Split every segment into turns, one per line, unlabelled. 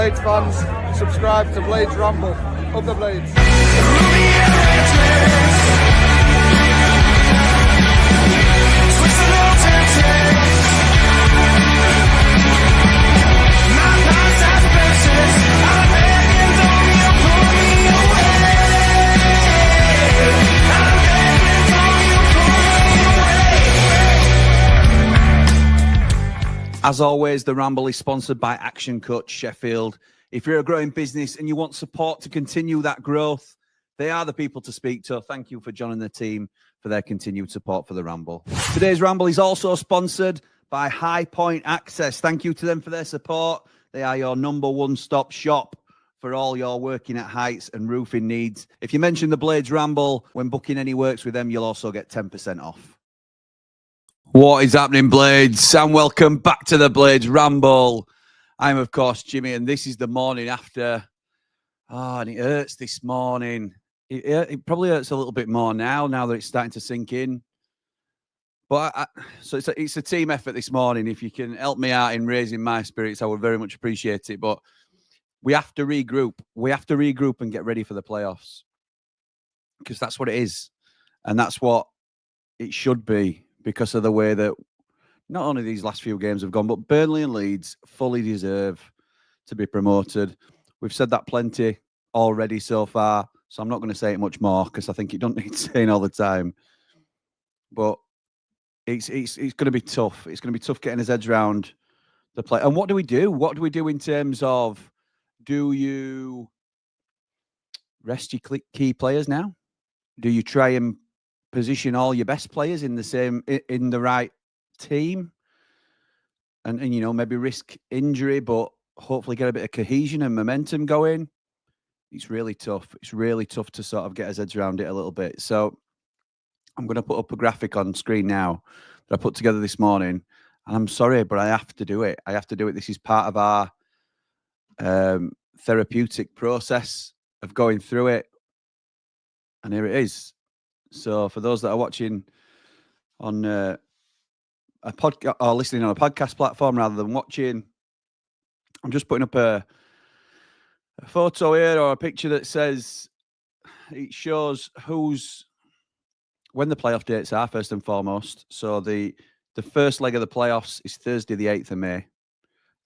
Blades fans, subscribe to Blades Ramble. Up the Blades.
As always, the Ramble is sponsored by COACH Sheffield. If you're a growing business and you want support to continue that growth, they are the people to speak to. Thank you for joining the team for their continued support for the Ramble. Today's Ramble is also sponsored by High Point Access. Thank you to them for their support. They are your number one stop shop for all your working at heights and roofing needs. If you mention the Blades Ramble when booking any works with them, you'll also get 10% off. What is happening, Blades? And welcome back to the Blades Ramble. I'm, of course, Jimmy, and this is the morning after. Oh, and it hurts this morning. It probably hurts a little bit more now that it's starting to sink in. But so it's a team effort this morning. If you can help me out in raising my spirits, I would very much appreciate it. But we have to regroup. We have to regroup and get ready for the playoffs, because that's what it is, and that's what it should be. Because of the way that not only these last few games have gone, but Burnley and Leeds fully deserve to be promoted. We've said that plenty already so far, so I'm not going to say it much more because I think it don't need saying all the time. But it's going to be tough. It's going to be tough getting his heads around the play. And what do we do? What do we do in terms of, do you rest your key players now? Do you try and position all your best players in the right team, and you know, maybe risk injury, but hopefully get a bit of cohesion and momentum going? It's really tough. It's really tough to sort of get his heads around it a little bit. So I'm going to put up a graphic on screen now that I put together this morning, and I'm sorry, but I have to do it. I have to do it. This is part of our therapeutic process of going through it, and here it is. So for those that are watching on a podcast or listening on a podcast platform rather than watching, I'm just putting up a photo here, or a picture that says, it shows when the playoff dates are, first and foremost. So the first leg of the playoffs is Thursday the 8th of May,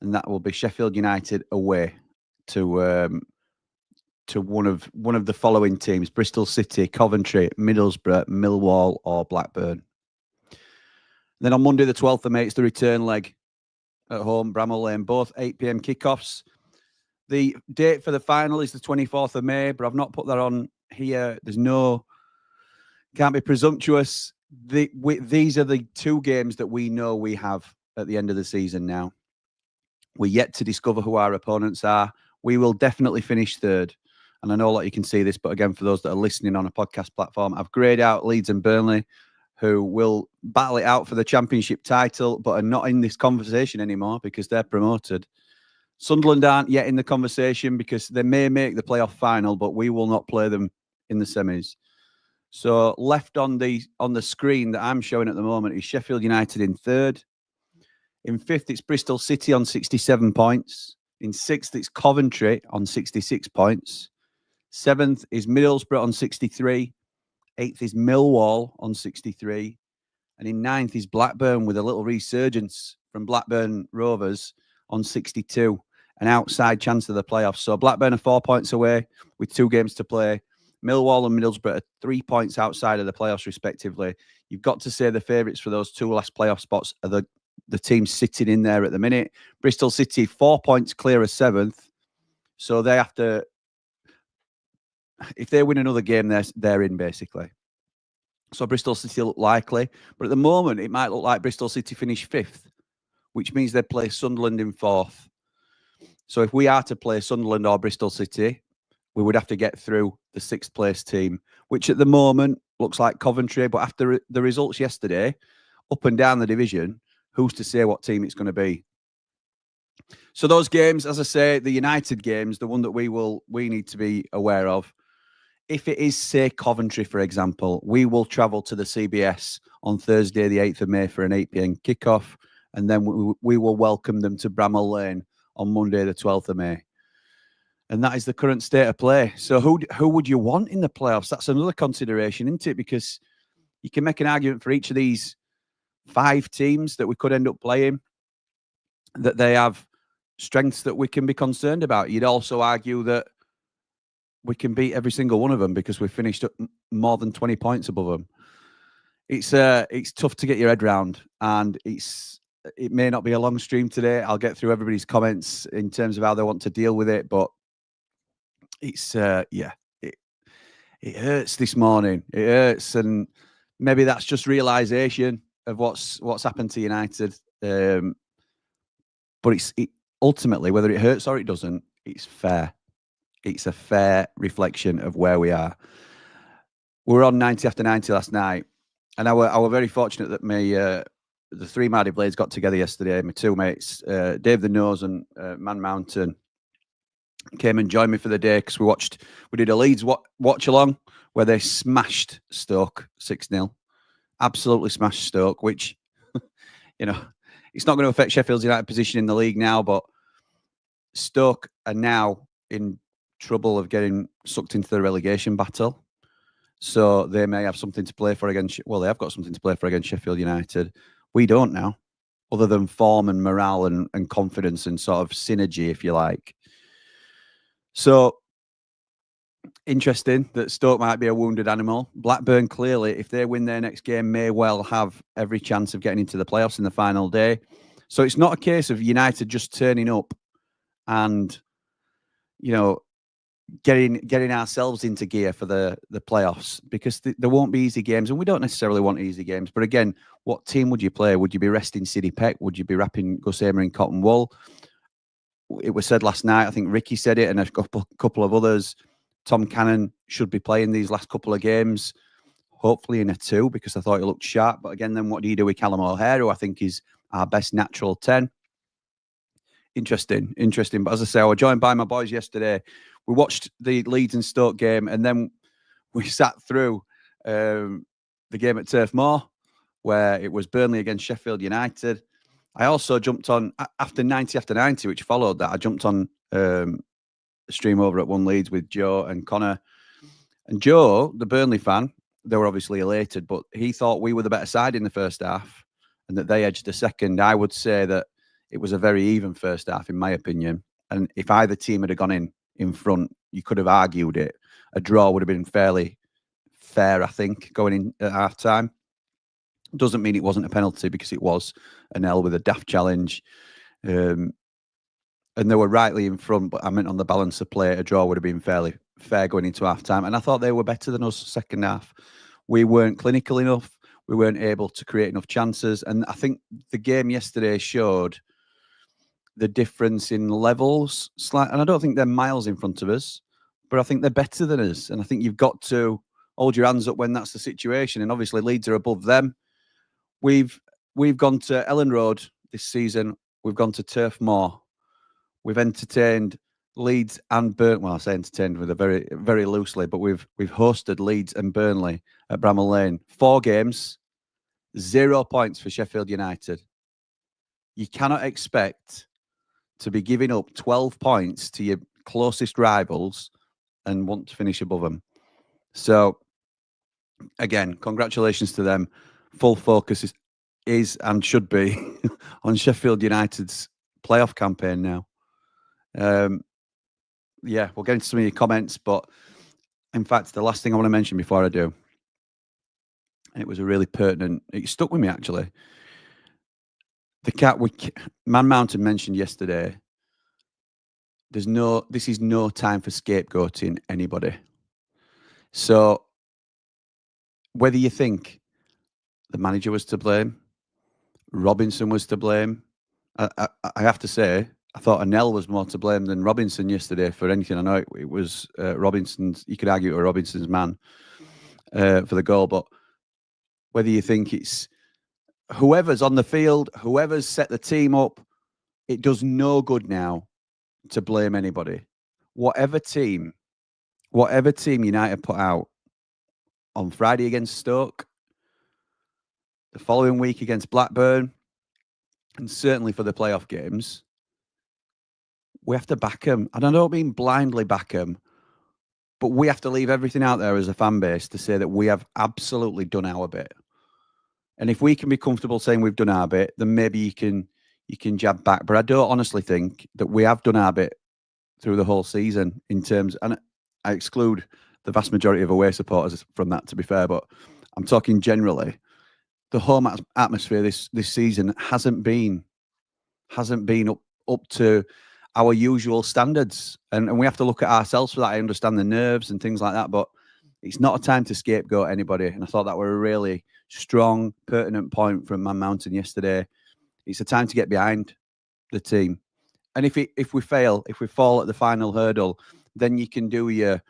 and that will be Sheffield United away to one of the following teams: Bristol City, Coventry, Middlesbrough, Millwall, or Blackburn. Then on Monday the 12th of May, it's the return leg at home, Bramall Lane, both 8 p.m. kickoffs. The date for the final is the 24th of May, but I've not put that on here. Can't be presumptuous. These are the two games that we know we have at the end of the season now. We're yet to discover who our opponents are. We will definitely finish third. And I know a lot you can see this, but again, for those that are listening on a podcast platform, I've grayed out Leeds and Burnley, who will battle it out for the championship title, but are not in this conversation anymore because they're promoted. Sunderland aren't yet in the conversation because they may make the playoff final, but we will not play them in the semis. So left on the screen that I'm showing at the moment is Sheffield United in third. In fifth, it's Bristol City on 67 points. In sixth, it's Coventry on 66 points. Seventh is Middlesbrough on 63. Eighth is Millwall on 63. And in ninth is Blackburn, with a little resurgence from Blackburn Rovers on 62. An outside chance of the playoffs. So Blackburn are 4 points away with 2 games to play. Millwall and Middlesbrough are 3 points outside of the playoffs, respectively. You've got to say the favourites for those 2 last playoff spots are the teams sitting in there at the minute. Bristol City, 4 points clear of 7th. So they have to, if they win another game, they're in, basically. So Bristol City look likely. But at the moment, it might look like Bristol City finish 5th, which means they play Sunderland in 4th. So if we are to play Sunderland or Bristol City, we would have to get through the 6th place team, which at the moment looks like Coventry. But after the results yesterday, up and down the division, who's to say what team it's going to be? So those games, as I say, the United games, the one that we need to be aware of. If it is, say, Coventry, for example, we will travel to the CBS on Thursday, the 8th of May for an 8 p.m. kickoff, and then we will welcome them to Bramall Lane on Monday, the 12th of May. And that is the current state of play. So who would you want in the playoffs? That's another consideration, isn't it? Because you can make an argument for each of these 5 teams that we could end up playing, that they have strengths that we can be concerned about. You'd also argue that we can beat every single one of them because we've finished up more than 20 points above them. It's tough to get your head round, and it may not be a long stream today. I'll get through everybody's comments in terms of how they want to deal with it, but it's it hurts this morning. It hurts, and maybe that's just realization of what's happened to United. But ultimately, whether it hurts or it doesn't, it's fair. It's a fair reflection of where we are. We were on 90 after 90 last night, and I were very fortunate that the 3 Mardy Blades got together yesterday. My 2 mates, Dave the Nose and Man Mountain, came and joined me for the day because we did a Leeds watch along where they smashed Stoke 6-0. Absolutely smashed Stoke, which, you know, it's not going to affect Sheffield United position in the league now, but Stoke are now in trouble of getting sucked into the relegation battle. So they may have something to play for against, well, they have got something to play for against Sheffield United. We don't now, other than form and morale and confidence and sort of synergy, if you like. So interesting that Stoke might be a wounded animal. Blackburn, clearly, if they win their next game, may well have every chance of getting into the playoffs in the final day. So it's not a case of United just turning up and, you know, getting ourselves into gear for the playoffs, because there won't be easy games, and we don't necessarily want easy games. But again, what team would you play? Would you be resting Sidney Peck? Would you be wrapping Gus Hamer in cotton wool? It was said last night, I think Ricky said it, and a couple of others, Tom Cannon should be playing these last couple of games, hopefully in a 2, because I thought he looked sharp. But again, then what do you do with Callum O'Hare, who I think is our best natural 10? Interesting. But as I say, I was joined by my boys yesterday. We watched the Leeds and Stoke game, and then we sat through the game at Turf Moor, where it was Burnley against Sheffield United. I also jumped on, after 90, which followed that, I jumped on a stream over at One Leeds with Joe and Connor. And Joe, the Burnley fan, they were obviously elated, but he thought we were the better side in the first half and that they edged the second. I would say that it was a very even first half, in my opinion. And if either team had gone in front, you could have argued it. A draw would have been fairly fair, I think, going in at half time. Doesn't mean it wasn't a penalty, because it was an L with a daft challenge. And they were rightly in front, but I meant on the balance of play, a draw would have been fairly fair going into half time. And I thought they were better than us second half. We weren't clinical enough. We weren't able to create enough chances. And I think the game yesterday showed the difference in levels. And I don't think they're miles in front of us, but I think they're better than us. And I think you've got to hold your hands up when that's the situation. And obviously Leeds are above them. We've gone to Ellen Road this season. We've gone to Turf Moor. We've entertained Leeds and Burnley. Well, I say entertained with a very, very loosely, but we've hosted Leeds and Burnley at Bramall Lane. 4 games, 0 points for Sheffield United. You cannot expect to be giving up 12 points to your closest rivals and want to finish above them. So, again, congratulations to them. Full focus is and should be on Sheffield United's playoff campaign now. Yeah, we'll get into some of your comments, but in fact, the last thing I want to mention before I do, and it was a really pertinent, it stuck with me actually. Man Mountain mentioned yesterday, this is no time for scapegoating anybody. So whether you think the manager was to blame, Robinson was to blame, I have to say, I thought Anel was more to blame than Robinson yesterday for anything. I know it was Robinson's, you could argue it was Robinson's man for the goal, but whether you think it's whoever's on the field, whoever's set the team up, it does no good now to blame anybody. Whatever team United put out on Friday against Stoke, the following week against Blackburn, and certainly for the playoff games, we have to back them. And I don't mean blindly back them, but we have to leave everything out there as a fan base to say that we have absolutely done our bit. And if we can be comfortable saying we've done our bit, then maybe you can jab back. But I don't honestly think that we have done our bit through the whole season in terms, and I exclude the vast majority of away supporters from that, to be fair, but I'm talking generally. The home atmosphere this season hasn't been up to our usual standards, and we have to look at ourselves for that. I understand the nerves and things like that, but it's not a time to scapegoat anybody. And I thought that were a really strong, pertinent point from Man Mountain yesterday. It's a time to get behind the team, and if we fail, if we fall at the final hurdle, then you can do your,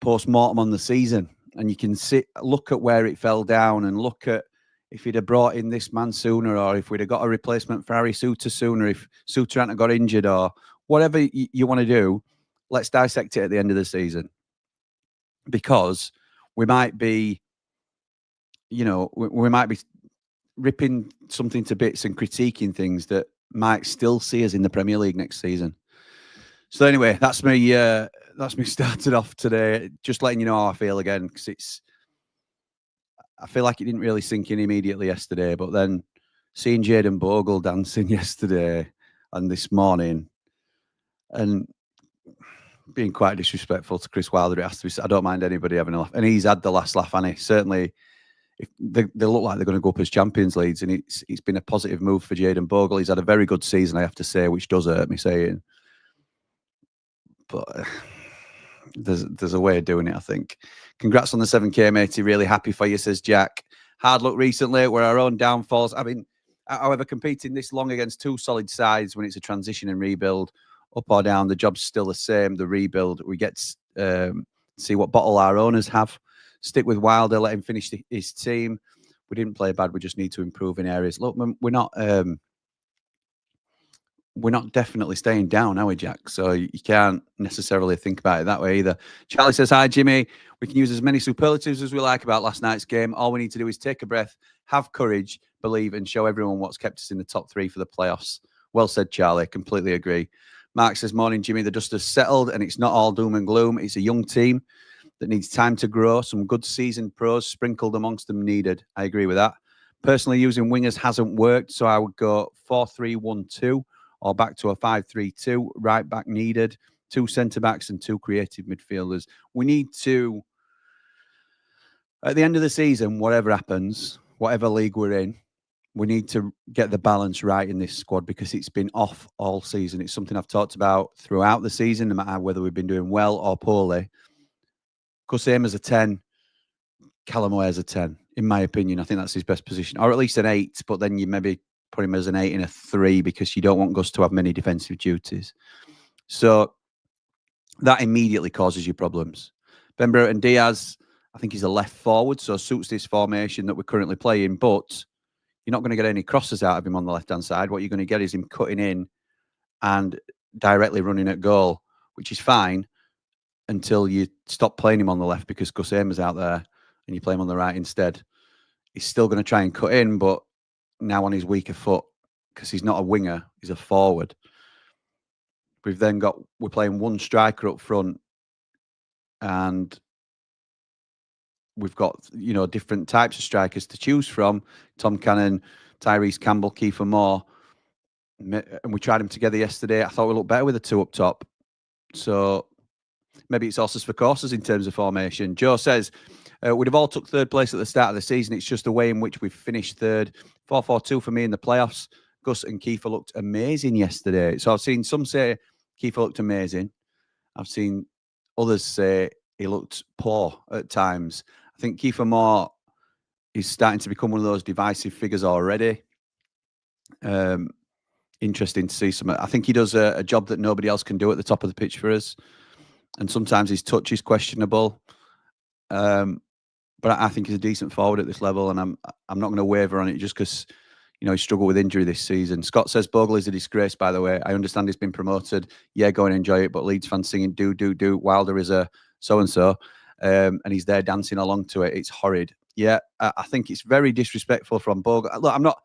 post-mortem on the season. And you can look at where it fell down and look at if he'd have brought in this man sooner, or if we'd have got a replacement for Harry Suter sooner, if Suter hadn't got injured, or whatever you want to do. Let's dissect it at the end of the season, because we might be, we might be ripping something to bits and critiquing things that might still see us in the Premier League next season. So anyway, that's me. That's me started off today. Just letting you know how I feel again, because I feel like it didn't really sink in immediately yesterday, but then seeing Jayden Bogle dancing yesterday and this morning, and being quite disrespectful to Chris Wilder, it has to be. I don't mind anybody having a laugh, and he's had the last laugh, and he certainly. They look like they're going to go up as champions, Leeds, and it's been a positive move for Jayden Bogle. He's had a very good season, I have to say, which does hurt me saying. But there's a way of doing it, I think. Congrats on the 7K, matey. Really happy for you, says Jack. Hard luck recently were our own downfalls. I mean, however, competing this long against two solid sides when it's a transition and rebuild, up or down, the job's still the same. The rebuild, we get to see what bottle our owners have. Stick with Wilder, let him finish his team. We didn't play bad. We just need to improve in areas. Look, we're not definitely staying down, are we, Jack? So you can't necessarily think about it that way either. Charlie says, hi, Jimmy. We can use as many superlatives as we like about last night's game. All we need to do is take a breath, have courage, believe, and show everyone what's kept us in the top three for the playoffs. Well said, Charlie. Completely agree. Mark says, morning, Jimmy. The dust has settled, and it's not all doom and gloom. It's a young team that needs time to grow. Some good seasoned pros sprinkled amongst them needed. I agree with that. Personally, using wingers hasn't worked, so I would go 4-3-1-2 or back to a 5-3-2. Right back needed. 2 centre-backs and 2 creative midfielders. We need to, at the end of the season, whatever happens, whatever league we're in, we need to get the balance right in this squad, because it's been off all season. It's something I've talked about throughout the season, no matter whether we've been doing well or poorly. Kusema's a 10. Callum Ware's a 10, in my opinion. I think that's his best position, or at least an 8, but then you maybe put him as an 8 and a 3 because you don't want Gus to have many defensive duties. So that immediately causes you problems. Ben Burton Diaz, I think he's a left forward, so suits this formation that we're currently playing, but you're not going to get any crosses out of him on the left-hand side. What you're going to get is him cutting in and directly running at goal, which is fine until you stop playing him on the left because Kusema's out there and you play him on the right instead. He's still going to try and cut in, but now on his weaker foot, because he's not a winger, he's a forward. We're playing one striker up front, and we've got, different types of strikers to choose from. Tom Cannon, Tyrese Campbell, Kiefer Moore. And we tried them together yesterday. I thought we looked better with the 2 up top. So maybe it's horses for courses in terms of formation. Joe says, we'd have all took 3rd place at the start of the season. It's just the way in which we've finished 3rd. 4-4-2 for me in the playoffs. Gus and Kiefer looked amazing yesterday. So I've seen some say Kiefer looked amazing. I've seen others say he looked poor at times. I think Kiefer Moore is starting to become one of those divisive figures already. Interesting to see some. I think he does a job that nobody else can do at the top of the pitch for us. And sometimes his touch is questionable. But I think he's a decent forward at this level, and I'm not going to waver on it just because, he struggled with injury this season. Scott says Bogle is a disgrace, by the way. I understand he's been promoted. Yeah, go and enjoy it. But Leeds fans singing do. Wilder is a so-and-so. And he's there dancing along to it. It's horrid. Yeah, I think it's very disrespectful from Bogle. Look,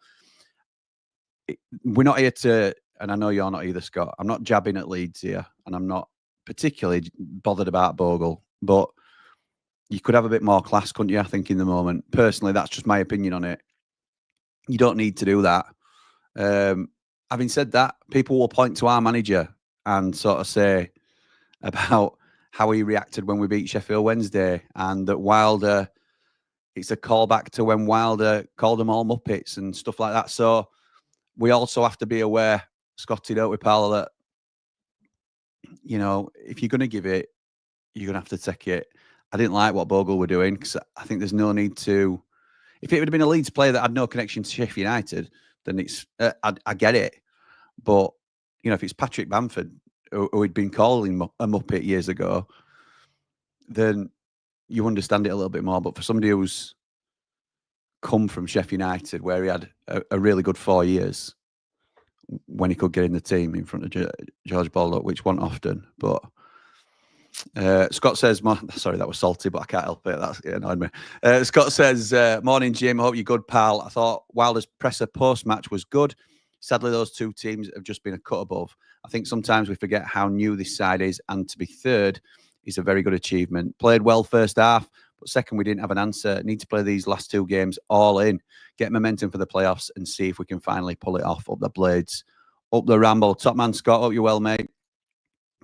we're not here to and I know you're not either, Scott, I'm not jabbing at Leeds here, and I'm not particularly bothered about Bogle, but you could have a bit more class, couldn't you, I think, in the moment. Personally, that's just my opinion on it. You don't need to do that. Having said that, people will point to our manager and sort of say about how he reacted when we beat Sheffield Wednesday, and that Wilder, it's a callback to when Wilder called them all Muppets and stuff like that. So we also have to be aware, Scotty, don't we, pal, that, you know, if you're going to give it, you're going to have to take it. I didn't like what Bogle were doing, because I think there's no need to. If it would have been a Leeds player that had no connection to Sheffield United, then it's I get it. But, you know, if it's Patrick Bamford, who had been calling a Muppet years ago, then you understand it a little bit more. But for somebody who's come from Sheffield United, where he had a really good 4 years when he could get in the team in front of George Baldock, which wasn't often. But Scott says, sorry, that was salty, but I can't help it. It annoyed me. Scott says, morning, Jim. Hope you're good, pal. I thought Wilder's presser post-match was good. Sadly, those two teams have just been a cut above. I think sometimes we forget how new this side is, and to be third is a very good achievement. Played well first half, but second, we didn't have an answer. Need to play these last two games all in, get momentum for the playoffs, and see if we can finally pull it off. Up the Blades, up the Ramble. Top man, Scott, hope you're well, mate.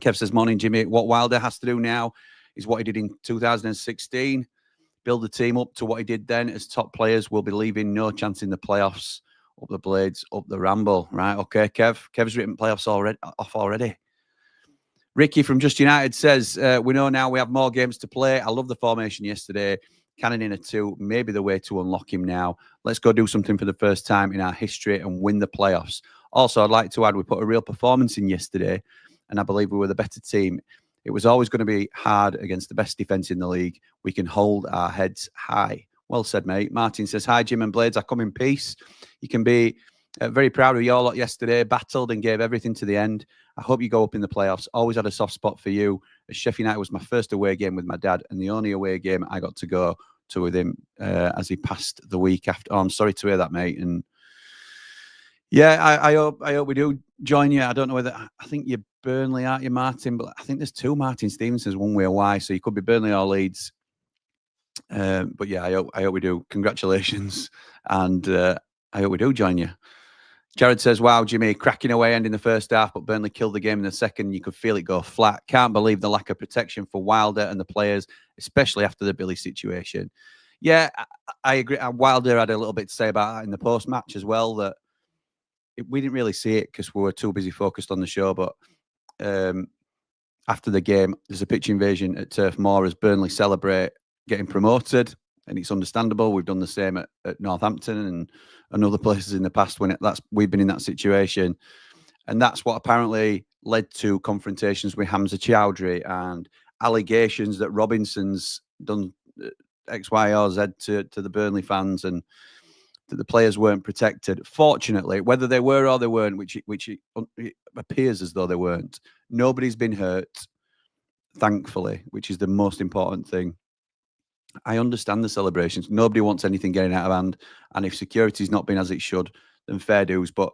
Kev says, morning, Jimmy. What Wilder has to do now is what he did in 2016. Build the team up to what he did then, as top players will be leaving no chance in the playoffs. Up the Blades, up the Ramble. Right, okay, Kev. Kev's written playoffs off already. Ricky from Just United says, we know now we have more games to play. I love the formation yesterday. Cannon in a 2, maybe the way to unlock him now. Let's go do something for the first time in our history and win the playoffs. Also, I'd like to add, we put a real performance in yesterday, and I believe we were the better team. It was always going to be hard against the best defence in the league. We can hold our heads high. Well said, mate. Martin says, hi, Jim and Blades. I come in peace. You can be very proud of your lot yesterday. Battled and gave everything to the end. I hope you go up in the playoffs. Always had a soft spot for you. As Sheffield United was my first away game with my dad, and the only away game I got to go to with him as he passed the week after. Oh, I'm sorry to hear that, mate. And yeah, I hope we do join you. I don't know whether, I think you're Burnley, aren't you, Martin? But I think there's two Martin Stevensons one way or why, so you could be Burnley or Leeds. But yeah, I hope we do. Congratulations, and I hope we do join you. Jared says, wow, Jimmy, cracking away end in the first half, but Burnley killed the game in the second. You could feel it go flat. Can't believe the lack of protection for Wilder and the players, especially after the Billy situation. Yeah, I agree. Wilder had a little bit to say about that in the post-match as well, that we didn't really see it because we were too busy focused on the show. But after the game, there's a pitch invasion at Turf Moor as Burnley celebrate getting promoted, and it's understandable. We've done the same at Northampton and other places in the past when we've been in that situation, and that's what apparently led to confrontations with Hamza Chowdhury and allegations that Robinson's done X, Y, or Z to the Burnley fans, and that the players weren't protected. Fortunately, whether they were or they weren't, which it appears as though they weren't, nobody's been hurt, thankfully, which is the most important thing. I understand the celebrations. Nobody wants anything getting out of hand, and if security's not been as it should, then fair dues. But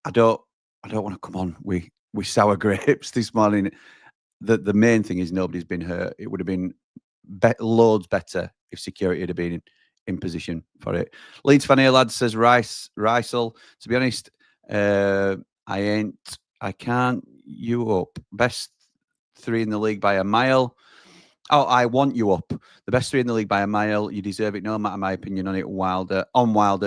I don't want to come on with sour grapes this morning. The main thing is nobody's been hurt. It would have been loads better if security had been in position for it. Leeds fan here, lad, says Rysel. To be honest, I can't you up. Best 3 in the league by a mile. Oh, I want you up. The best 3 in the league by a mile. You deserve it, no matter my opinion on it. Wilder,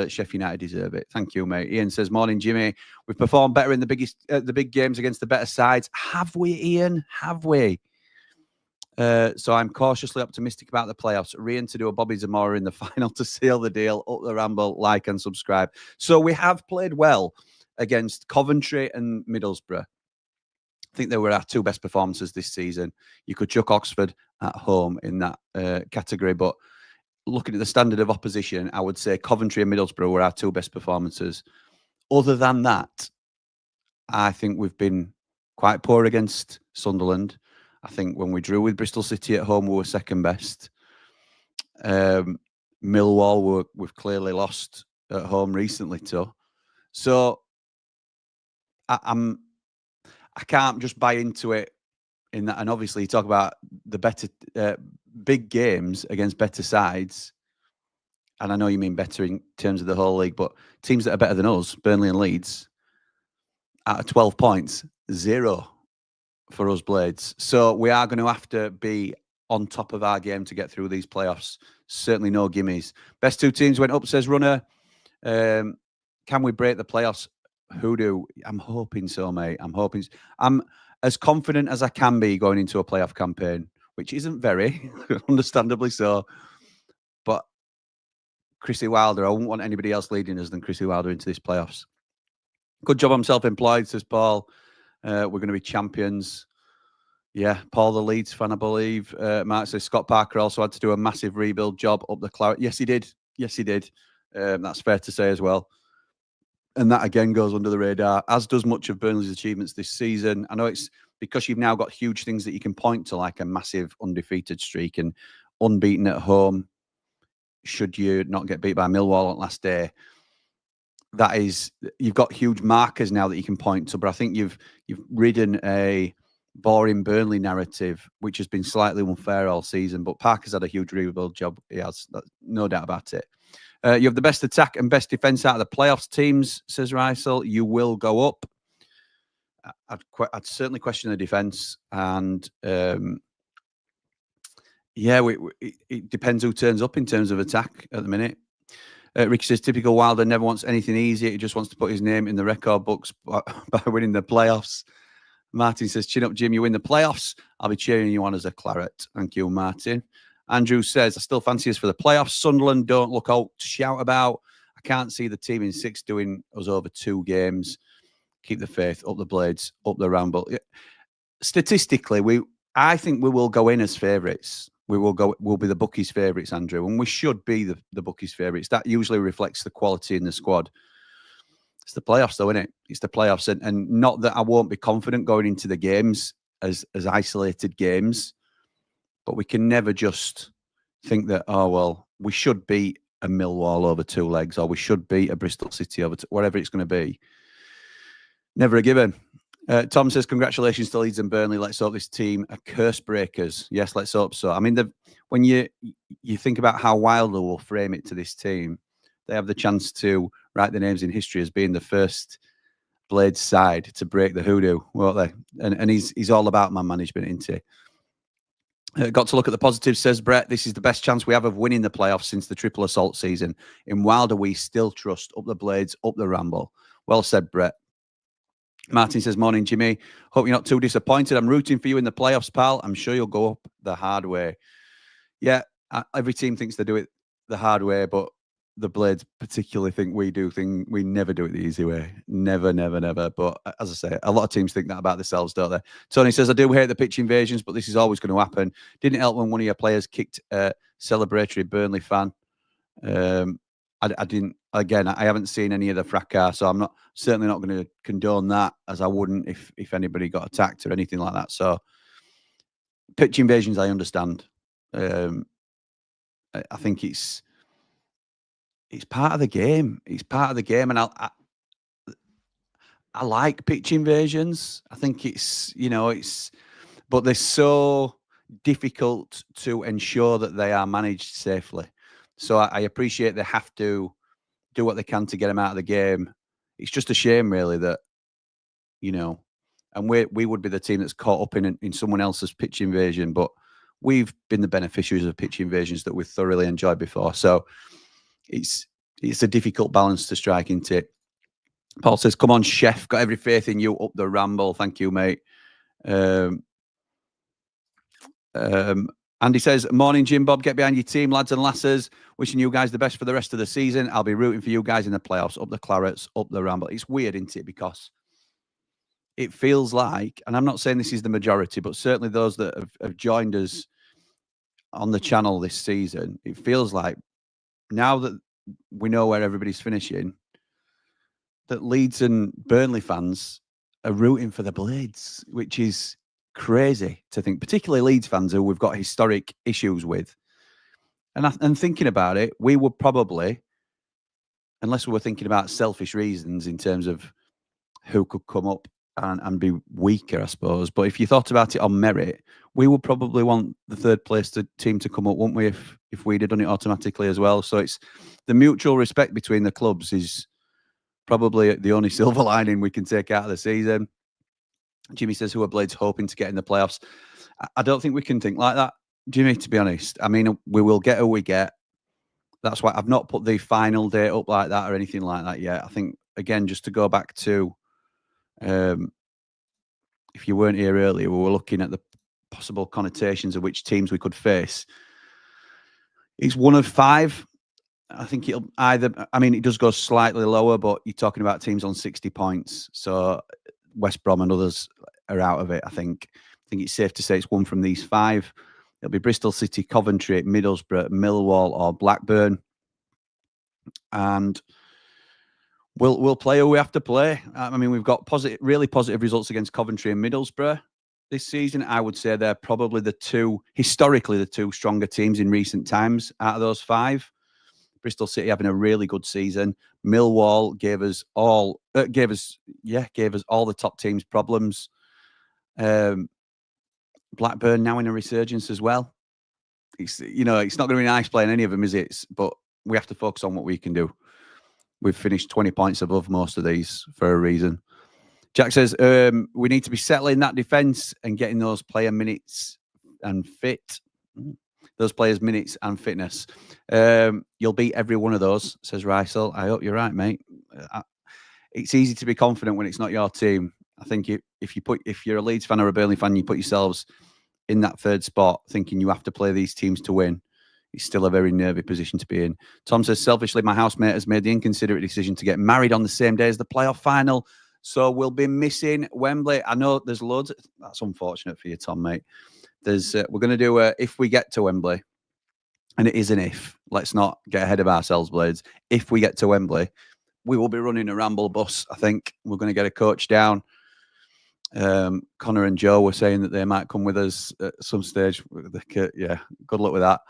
Sheffield United deserve it. Thank you, mate. Ian says, morning, Jimmy. We've performed better in the big games against the better sides. Have we, Ian? Have we? So I'm cautiously optimistic about the playoffs. Rian to do a Bobby Zamora in the final to seal the deal. Up the Ramble, like and subscribe. So we have played well against Coventry and Middlesbrough. I think they were our 2 best performances this season. You could chuck Oxford at home in that category, but looking at the standard of opposition, I would say Coventry and Middlesbrough were our 2 best performances. Other than that, I think we've been quite poor against Sunderland. I think when we drew with Bristol City at home, we were second best. Millwall, we've clearly lost at home recently too. So I can't just buy into it in that. And obviously, you talk about the better big games against better sides. And I know you mean better in terms of the whole league, but teams that are better than us, Burnley and Leeds, out of 12 points, 0 for us Blades. So we are going to have to be on top of our game to get through these playoffs. Certainly no gimmies. Best 2 teams went up, says Runner. Can we break the playoffs? Hoodoo. I'm hoping so, mate. I'm as confident as I can be going into a playoff campaign, which isn't very, understandably so. But Chrissy Wilder, I wouldn't want anybody else leading us than Chrissy Wilder into this playoffs. Good job, I'm self-employed, says Paul. We're going to be champions. Yeah, Paul, the Leeds fan, I believe. Mark says Scott Parker also had to do a massive rebuild job up the Claret. Yes, he did. Yes, he did. That's fair to say as well. And that again goes under the radar, as does much of Burnley's achievements this season. I know it's because you've now got huge things that you can point to, like a massive undefeated streak and unbeaten at home. Should you not get beat by Millwall on last day, that is, you've got huge markers now that you can point to. But I think you've ridden a boring Burnley narrative, which has been slightly unfair all season. But Parker's had a huge rebuild job. He has, no doubt about it. You have the best attack and best defence out of the playoffs teams, says Rysel. You will go up. I'd certainly question the defence. And yeah, it depends who turns up in terms of attack at the minute. Ricky says, typical Wilder never wants anything easy. He just wants to put his name in the record books by winning the playoffs. Martin says, chin up, Jim, you win the playoffs. I'll be cheering you on as a Claret. Thank you, Martin. Andrew says, I still fancy us for the playoffs. Sunderland don't look out to shout about. I can't see the team in 6 doing us over 2 games. Keep the faith, up the Blades, up the Ramble. Statistically, I think we will go in as favourites. We'll be the bookies' favourites, Andrew, and we should be the bookies' favourites. That usually reflects the quality in the squad. It's the playoffs, though, isn't it? It's the playoffs, and not that I won't be confident going into the games as isolated games, but we can never just think that, oh, well, we should beat a Millwall over 2 legs, or we should beat a Bristol City over whatever it's going to be. Never a given. Tom says, congratulations to Leeds and Burnley. Let's hope this team are curse breakers. Yes, let's hope so. I mean, when you think about how Wilder will frame it to this team, they have the chance to write their names in history as being the first Blades side to break the hoodoo, won't they? And he's all about man management, isn't he? Got to look at the positives, says Brett. This is the best chance we have of winning the playoffs since the triple assault season. In Wilder, we still trust. Up the Blades, up the Ramble. Well said, Brett. Martin says, morning, Jimmy. Hope you're not too disappointed. I'm rooting for you in the playoffs, pal. I'm sure you'll go up the hard way. Yeah, every team thinks they do it the hard way, but the Blades particularly think we never do it the easy way. Never, never, never. But as I say, a lot of teams think that about themselves, don't they? Tony says, I do hate the pitch invasions, but this is always going to happen. Didn't help when one of your players kicked a celebratory Burnley fan. I didn't. Again, I haven't seen any of the fracas, so I'm certainly not going to condone that, as I wouldn't if anybody got attacked or anything like that. So pitch invasions, I understand. I think it's part of the game. It's part of the game, and I like pitch invasions. I think it's but they're so difficult to ensure that they are managed safely. So I appreciate they have to do what they can to get them out of the game. It's just a shame, really, that, and we would be the team that's caught up in someone else's pitch invasion, but we've been the beneficiaries of pitch invasions that we've thoroughly enjoyed before. So it's a difficult balance to strike into it. Paul says, come on, Chef, got every faith in you, up the Ramble. Thank you, mate. Andy says, morning, Jim Bob, get behind your team, lads and lasses. Wishing you guys the best for the rest of the season. I'll be rooting for you guys in the playoffs, up the Clarets, up the Ramble. It's weird, isn't it? Because it feels like, and I'm not saying this is the majority, but certainly those that have joined us on the channel this season, it feels like now that we know where everybody's finishing, that Leeds and Burnley fans are rooting for the Blades, which is crazy to think, particularly Leeds fans who we've got historic issues with. And thinking about it, we would probably, unless we were thinking about selfish reasons in terms of who could come up and be weaker, I suppose. But if you thought about it on merit, we would probably want the third place team to come up, wouldn't we, if we'd have done it automatically as well? So it's the mutual respect between the clubs is probably the only silver lining we can take out of the season. Jimmy says, who are Blades hoping to get in the playoffs? I don't think we can think like that, Jimmy, to be honest. I mean, we will get who we get. That's why I've not put the final date up like that or anything like that yet. I think, again, just to go back to, if you weren't here earlier, we were looking at the possible connotations of which teams we could face. It's one of 5. I think it'll either, I mean, it does go slightly lower, but you're talking about teams on 60 points. So West Brom and others are out of it, I think. I think it's safe to say it's one from these 5. It'll be Bristol City, Coventry, Middlesbrough, Millwall or Blackburn. And we'll play who we have to play. I mean, we've got really positive results against Coventry and Middlesbrough this season. I would say they're probably historically the two stronger teams in recent times out of those 5. Bristol City having a really good season. Millwall gave us all the top teams problems. Blackburn now in a resurgence as well. It's not going to be nice playing any of them, is it? But we have to focus on what we can do. We've finished 20 points above most of these for a reason. Jack says, we need to be settling that defence and getting those player minutes and fit. Those players' minutes and fitness. You'll beat every one of those, says Rysel. I hope you're right, mate. It's easy to be confident when it's not your team. I think if you're a Leeds fan or a Burnley fan, you put yourselves in that third spot thinking you have to play these teams to win. It's still a very nervy position to be in. Tom says, selfishly, my housemate has made the inconsiderate decision to get married on the same day as the playoff final. So we'll be missing Wembley. I know there's loads. That's unfortunate for you, Tom, mate. We're going to do if we get to Wembley, and it is an if. Let's not get ahead of ourselves, Blades. If we get to Wembley, we will be running a Ramble bus, I think. We're going to get a coach down. Connor and Joe were saying that they might come with us at some stage. Yeah, good luck with that.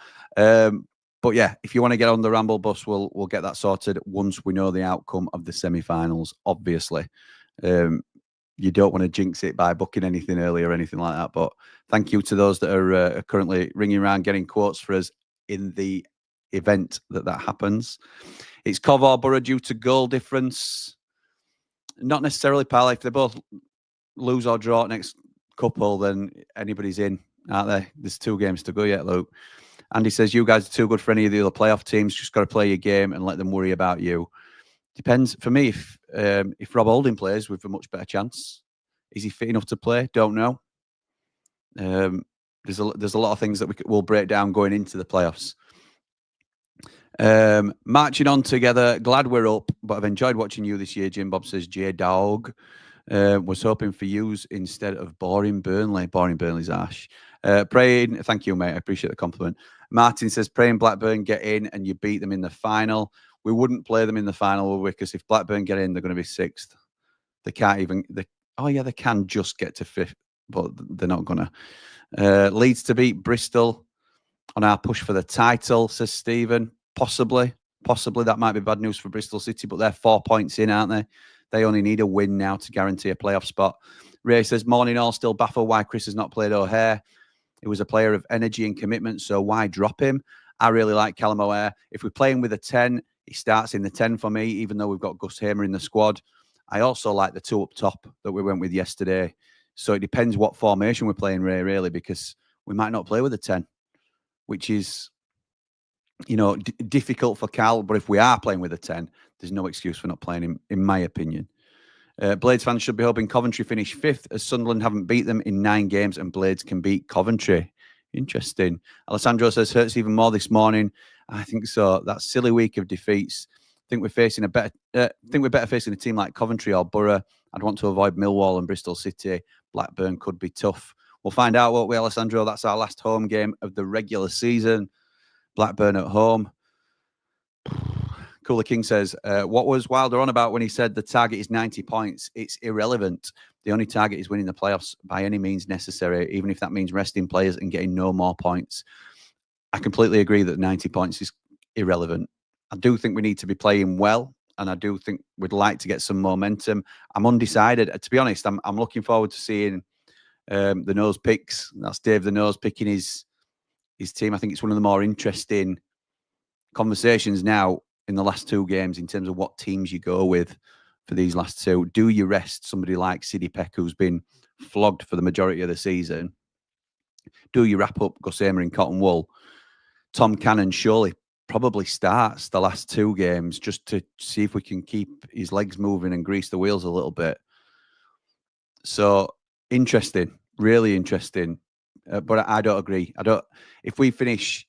But yeah, if you want to get on the Ramble bus, we'll get that sorted once we know the outcome of the semi-finals, obviously. You don't want to jinx it by booking anything early or anything like that. But thank you to those that are currently ringing around getting quotes for us in the event that happens. It's Cov or Borough due to goal difference. Not necessarily, pal. If they both lose or draw next couple, then anybody's in, aren't they? There's 2 games to go yet, Luke. Andy says, you guys are too good for any of the other playoff teams. Just got to play your game and let them worry about you. Depends. For me, if Rob Holding plays, we've a much better chance. Is he fit enough to play? Don't know. There's a lot of things that we'll break down going into the playoffs. Marching on together. Glad we're up, but I've enjoyed watching you this year. Jim Bob says, J-Dog. Was hoping for yous instead of boring Burnley. Boring Burnley's Ash. Praying. Thank you, mate. I appreciate the compliment. Martin says, praying Blackburn get in and you beat them in the final. We wouldn't play them in the final, will we? Because if Blackburn get in, they're going to be 6th. They can't even... they can just get to 5th, but they're not going to. Leeds to beat Bristol on our push for the title, says Stephen. Possibly. That might be bad news for Bristol City, but they're 4 points in, aren't they? They only need a win now to guarantee a playoff spot. Ray says, morning all, still baffled why Chris has not played O'Hare. He was a player of energy and commitment, so why drop him? I really like Callum O'Hare. If we're playing with a 10, he starts in the 10 for me, even though we've got Gus Hamer in the squad. I also like the 2 up top that we went with yesterday. So it depends what formation we're playing, Ray, really, because we might not play with a 10, which is, difficult for Cal. But if we are playing with a 10, there's no excuse for not playing him, in my opinion. Blades fans should be hoping Coventry finish 5th, as Sunderland haven't beat them in 9 games and Blades can beat Coventry. Interesting. Alessandro says, hurts even more this morning. I think so. That silly week of defeats. I think we're better facing a team like Coventry or Borough. I'd want to avoid Millwall and Bristol City. Blackburn could be tough. We'll find out, won't we, Alessandro? That's our last home game of the regular season. Blackburn at home. Cooler King says, what was Wilder on about when he said the target is 90 points? It's irrelevant. The only target is winning the playoffs by any means necessary, even if that means resting players and getting no more points. I completely agree that 90 points is irrelevant. I do think we need to be playing well. and I do think we'd like to get some momentum. I'm undecided. To be honest, I'm looking forward to seeing the nose picks. That's Dave the Nose picking his team. I think it's one of the more interesting conversations now in the last 2 games in terms of what teams you go with for these last 2. Do you rest somebody like Siddy Peck, who's been flogged for the majority of the season? Do you wrap up Gussamer in cotton wool? Tom Cannon surely probably starts the last 2 games just to see if we can keep his legs moving and grease the wheels a little bit. So interesting, really interesting. But I don't agree. If we finish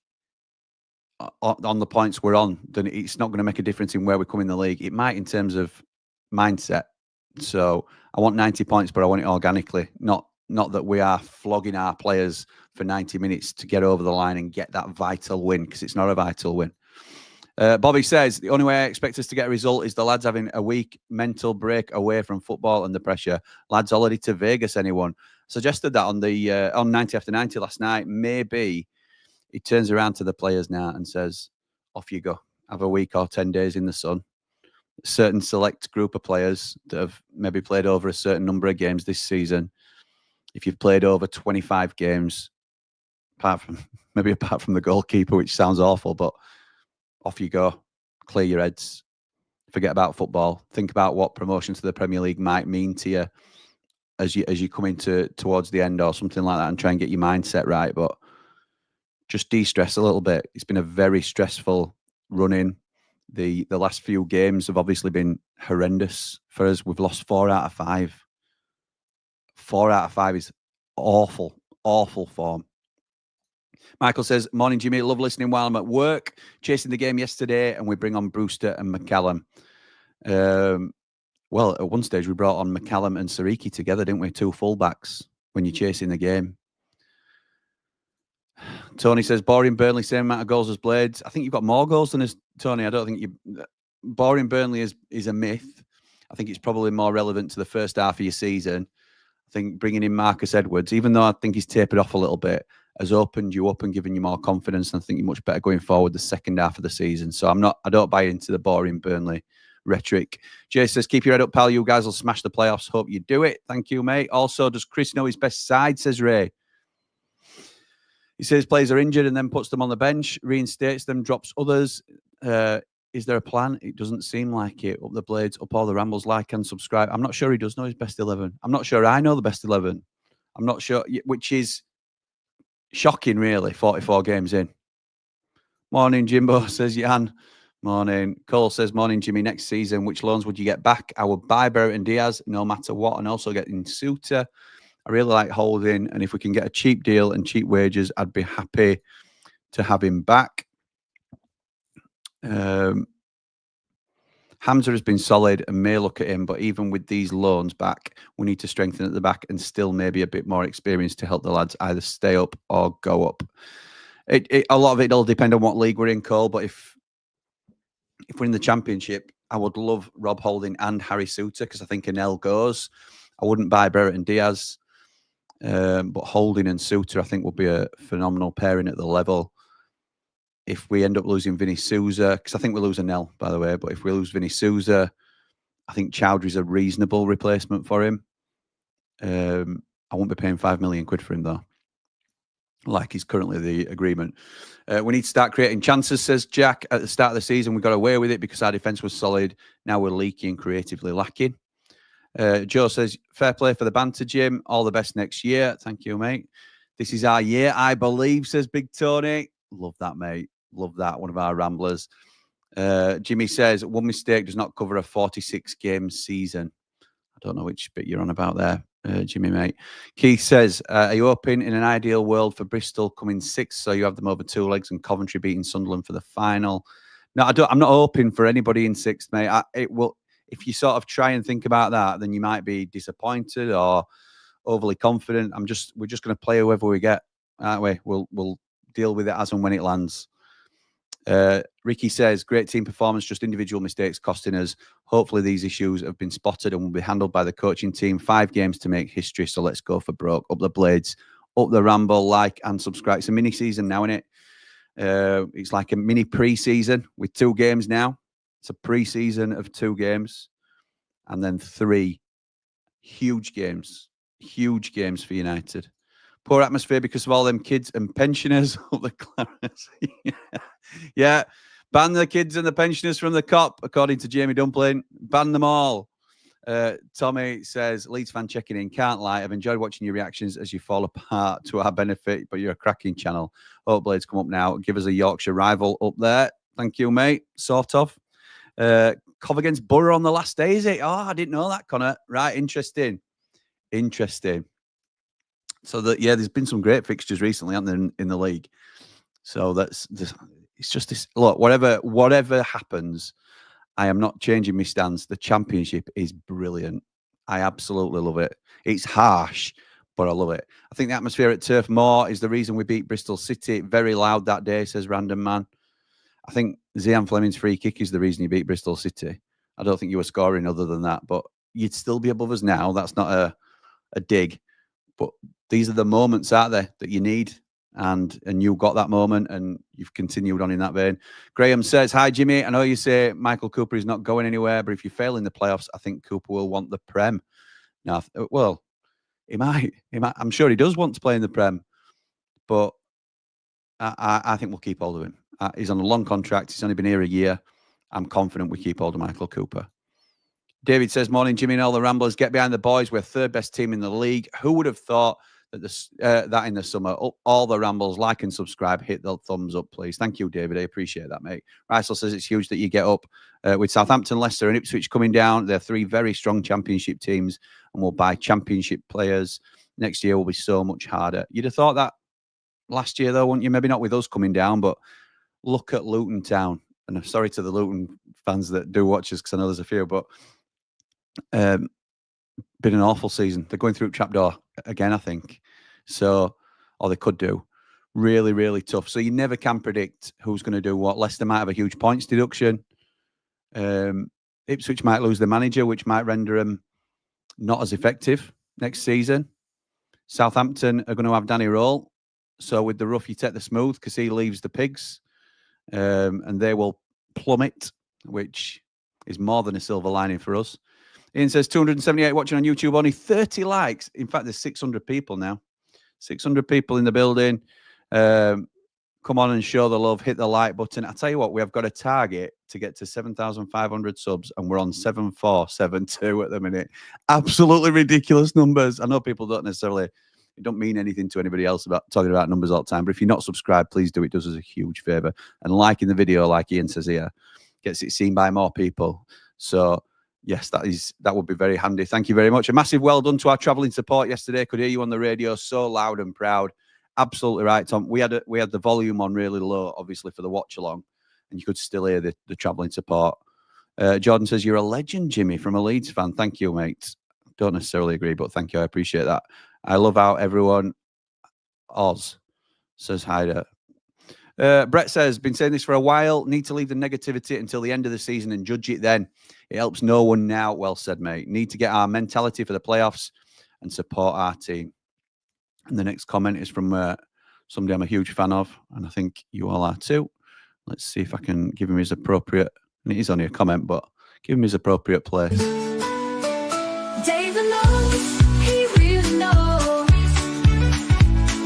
on the points we're on, then it's not going to make a difference in where we come in the league. It might in terms of mindset. So I want 90 points, but I want it organically, not that we are flogging our players for 90 minutes to get over the line and get that vital win, because it's not a vital win. Bobby says, the only way I expect us to get a result is the lads having a week mental break away from football and the pressure. Lads already to Vegas, anyone? Suggested that on 90 after 90 last night. Maybe he turns around to the players now and says, off you go. Have a week or 10 days in the sun. A certain select group of players that have maybe played over a certain number of games this season. If you've played over 25 games, apart from the goalkeeper, which sounds awful, but off you go. Clear your heads. Forget about football. Think about what promotion to the Premier League might mean to you as you come into towards the end or something like that, and try and get your mindset right. But just de-stress a little bit. It's been a very stressful run-in. The last few games have obviously been horrendous for us. We've lost 4 out of 5. 4 out of 5 is awful, awful form. Michael says, morning, Jimmy. Love listening while I'm at work. Chasing the game yesterday, and we bring on Brewster and McCallum. Well, at one stage, we brought on McCallum and Sariki together, didn't we? 2 fullbacks when you're chasing the game. Tony says, boring Burnley, same amount of goals as Blades. I think you've got more goals than us, Tony. I don't think boring Burnley is a myth. I think it's probably more relevant to the first half of your season. I think bringing in Marcus Edwards, even though I think he's tapered off a little bit, has opened you up and given you more confidence. And I think you're much better going forward the second half of the season. So I don't buy into the boring Burnley rhetoric. Jay says, keep your head up, pal. You guys will smash the playoffs. Hope you do it. Thank you, mate. Also, does Chris know his best side, says Ray? He says players are injured and then puts them on the bench, reinstates them, drops others. Is there a plan? It doesn't seem like it. Up the Blades, up all the rambles, like and subscribe. I'm not sure he does know his best 11. I'm not sure I know the best 11. I'm not sure, which is shocking, really, 44 games in. Morning, Jimbo, says Jan. Morning. Cole says, morning, Jimmy. Next season, which loans would you get back? I would buy Barrett and Diaz no matter what, and also get in Suter. I really like Holding, and if we can get a cheap deal and cheap wages, I'd be happy to have him back. Hamza has been solid and may look at him, but even with these loans back, we need to strengthen at the back and still maybe a bit more experience to help the lads either stay up or go up. A lot of it will depend on what league we're in, Cole, but if we're in the Championship, I would love Rob Holding and Harry Suter because I think Anel goes. I wouldn't buy Barrett and Diaz. But Holding and Suter, I think, will be a phenomenal pairing at the level. If we end up losing Vinny Souza, because I think we'll lose Anel, by the way, but if we lose Vinny Souza, I think Chowdhury's a reasonable replacement for him. I won't be paying £5 million for him, though, like is currently the agreement. We need to start creating chances, says Jack. At the start of the season, we got away with it because our defence was solid. Now we're leaky and creatively lacking. Joe says, fair play for the banter, Jim. All the best next year. Thank you, mate. This is our year, I believe, says Big Tony. Love that, mate. Love that. One of our ramblers. Jimmy says, one mistake does not cover a 46-game season. I don't know which bit you're on about there, Jimmy, mate. Keith says, are you hoping in an ideal world for Bristol coming 6th so you have them over 2 legs and Coventry beating Sunderland for the final? No, I'm not hoping for anybody in 6th, mate. It will. If you sort of try and think about that, then you might be disappointed or overly confident. We're just going to play whoever we get, aren't we? We'll deal with it as and when it lands. Ricky says, great team performance, just individual mistakes costing us. Hopefully these issues have been spotted and will be handled by the coaching team. 5 games to make history, so let's go for broke. Up the Blades, up the Ramble, like and subscribe. It's a mini season now, isn't it? It's like a mini pre-season with 2 games now. It's a pre-season of 2 games and then 3 huge games for United. Poor atmosphere because of all them kids and pensioners of the Clarence. Yeah. Ban the kids and the pensioners from the COP, according to Jamie Dumpling. Ban them all. Tommy says, Leeds fan checking in. Can't lie. I've enjoyed watching your reactions as you fall apart to our benefit, but you're a cracking channel. Hope Blades come up now. Give us a Yorkshire rival up there. Thank you, mate. Sort of. Cov against Borough on the last day, is it? Oh, I didn't know that, Connor. Right. Interesting. So that, yeah, there's been some great fixtures recently, aren't there, in the league? So it's just this. Look, whatever happens, I am not changing my stance. The Championship is brilliant. I absolutely love it. It's harsh, but I love it. I think the atmosphere at Turf Moor is the reason we beat Bristol City. Very loud that day, says Random Man. I think Zian Fleming's free kick is the reason you beat Bristol City. I don't think you were scoring other than that, but you'd still be above us now. That's not a dig, but these are the moments out there that you need. And you got that moment and you've continued on in that vein. Graham says, hi, Jimmy. I know you say Michael Cooper is not going anywhere, but if you fail in the playoffs, I think Cooper will want the Prem. Now, well, he might. I'm sure he does want to play in the Prem, but I think we'll keep hold of him. He's on a long contract. He's only been here a year. I'm confident we keep hold of Michael Cooper. David says, morning, Jimmy and all the Ramblers. Get behind the boys. We're 3rd best team in the league. Who would have thought that in the summer? All the Rambles, like and subscribe. Hit the thumbs up, please. Thank you, David. I appreciate that, mate. Rysel says it's huge that you get up with Southampton, Leicester and Ipswich coming down. They're 3 very strong Championship teams and we'll buy Championship players. Next year will be so much harder. You'd have thought that last year, though, wouldn't you? Maybe not with us coming down, but look at Luton Town. And I'm sorry to the Luton fans that do watch us because I know there's a few, but been an awful season. They're going through trapdoor again, I think. So, or they could do. Really, really tough. So you never can predict who's going to do what. Leicester might have a huge points deduction. Ipswich might lose the manager, which might render them not as effective next season. Southampton are going to have Danny Roll. So with the rough, you take the smooth because he leaves the pigs. And they will plummet, which is more than a silver lining for us. Ian says 278 watching on YouTube, only 30 likes. In fact, there's 600 people now. 600 people in the building. Come on and show the love. Hit the like button. I tell you what, we have got a target to get to 7,500 subs, and we're on 7,472 at the minute. Absolutely ridiculous numbers. I know people don't necessarily, it don't mean anything to anybody else about talking about numbers all the time. But if you're not subscribed, please do. It does us a huge favor. And liking the video, like Ian says here, gets it seen by more people. So yes, that would be very handy. Thank you very much. A massive well done to our travelling support yesterday. Could hear you on the radio, so loud and proud. Absolutely right, Tom. We had the volume on really low, obviously, for the watch along, and you could still hear the travelling support. Jordan says, you're a legend, Jimmy, from a Leeds fan. Thank you, mate. Don't necessarily agree, but thank you. I appreciate that. I love how everyone, Oz, says hi there. Brett says, been saying this for a while. Need to leave the negativity until the end of the season and judge it then. It helps no one now. Well said, mate. Need to get our mentality for the playoffs and support our team. And the next comment is from somebody I'm a huge fan of, and I think you all are too. Let's see if I can give him his appropriate, and it is only a comment, but give him his appropriate place.
David knows, he really knows